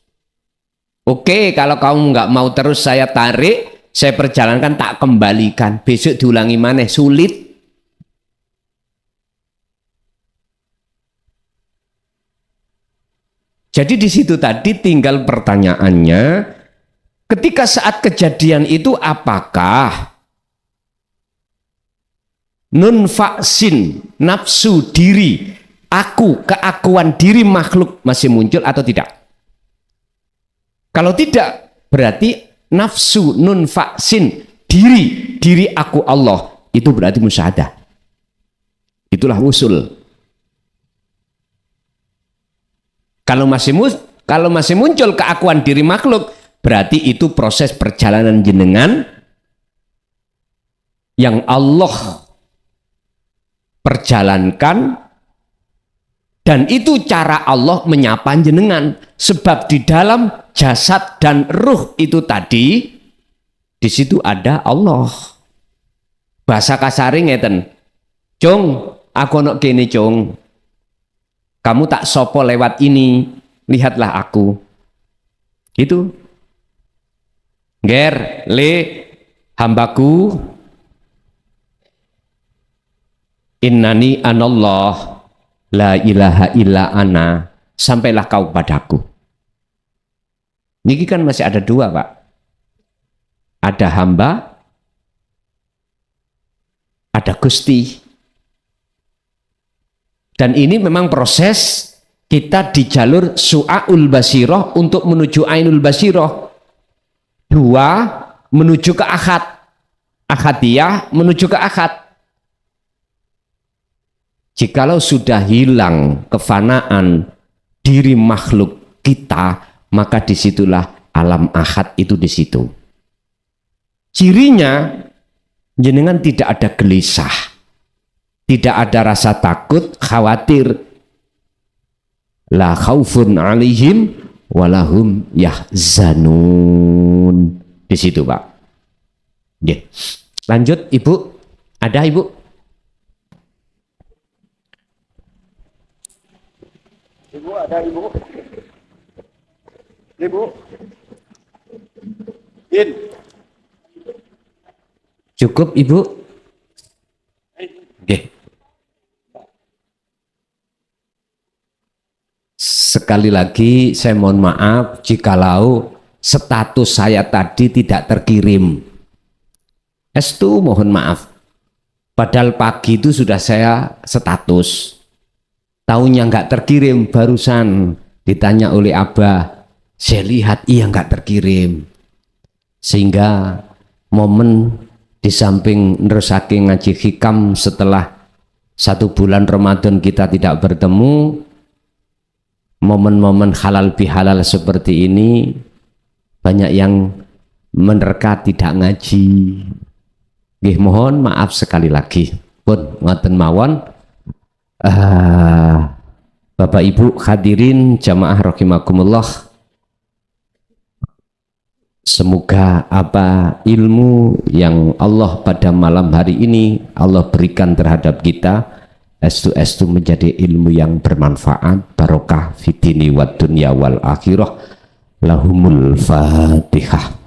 Oke, kalau kamu nggak mau terus, saya tarik. Saya perjalankan, tak kembalikan. Besok diulangi mana? Sulit. Jadi di situ tadi tinggal pertanyaannya, ketika saat kejadian itu apakah nunfaksin, nafsu diri, aku, keakuan diri makhluk masih muncul atau tidak? Kalau tidak, berarti nafsu nunfaksin diri aku Allah, itu berarti musyahadah. Itulah usul. Kalau masih muncul keakuan diri makhluk, berarti itu proses perjalanan jenengan yang Allah perjalankan, dan itu cara Allah menyapa jenengan. Sebab di dalam jasad dan ruh itu tadi, di situ ada Allah. Bahasa kasari ngeten, Cung, aku nok kene Cung. Kamu tak sopo lewat ini, lihatlah aku. Gitu. Ger, le, hambaku, innani anallah, la ilaha illa ana, sampailah kau padaku. Niki kan masih ada dua, Pak. Ada hamba, ada Gusti. Dan ini memang proses kita di jalur su'aul basiroh untuk menuju ainul basiroh. Dua menuju ke ahad, ahadiyah menuju ke ahad. Jikalau sudah hilang kefanaan diri makhluk kita, maka disitulah alam ahad itu di situ. Cirinya jenengan tidak ada gelisah, tidak ada rasa takut, khawatir. La khaufun alaihim walahum yahzanun. Di situ, Pak. Ya. Lanjut, Ibu. Ada, Ibu? Ibu ada, Ibu. Ibu. In. Cukup, Ibu? Oke. Sekali lagi saya mohon maaf jikalau status saya tadi tidak terkirim. Estu mohon maaf. Padahal pagi itu sudah saya status. Tahunya nggak terkirim, barusan ditanya oleh Abah. Saya lihat iya nggak terkirim. Sehingga momen di samping nerusake ngaji hikam setelah 1 bulan Ramadan kita tidak bertemu, momen-momen halal bihalal seperti ini banyak yang menerka tidak ngaji. Nggih, mohon maaf sekali lagi. Pun ngoten mawon. Bapak Ibu hadirin jamaah rahimakumullah. Semoga apa ilmu yang Allah pada malam hari ini Allah berikan terhadap kita estu menjadi ilmu yang bermanfaat, barokah fitini wa dunya wal akhirah. Lahumul Fatihah.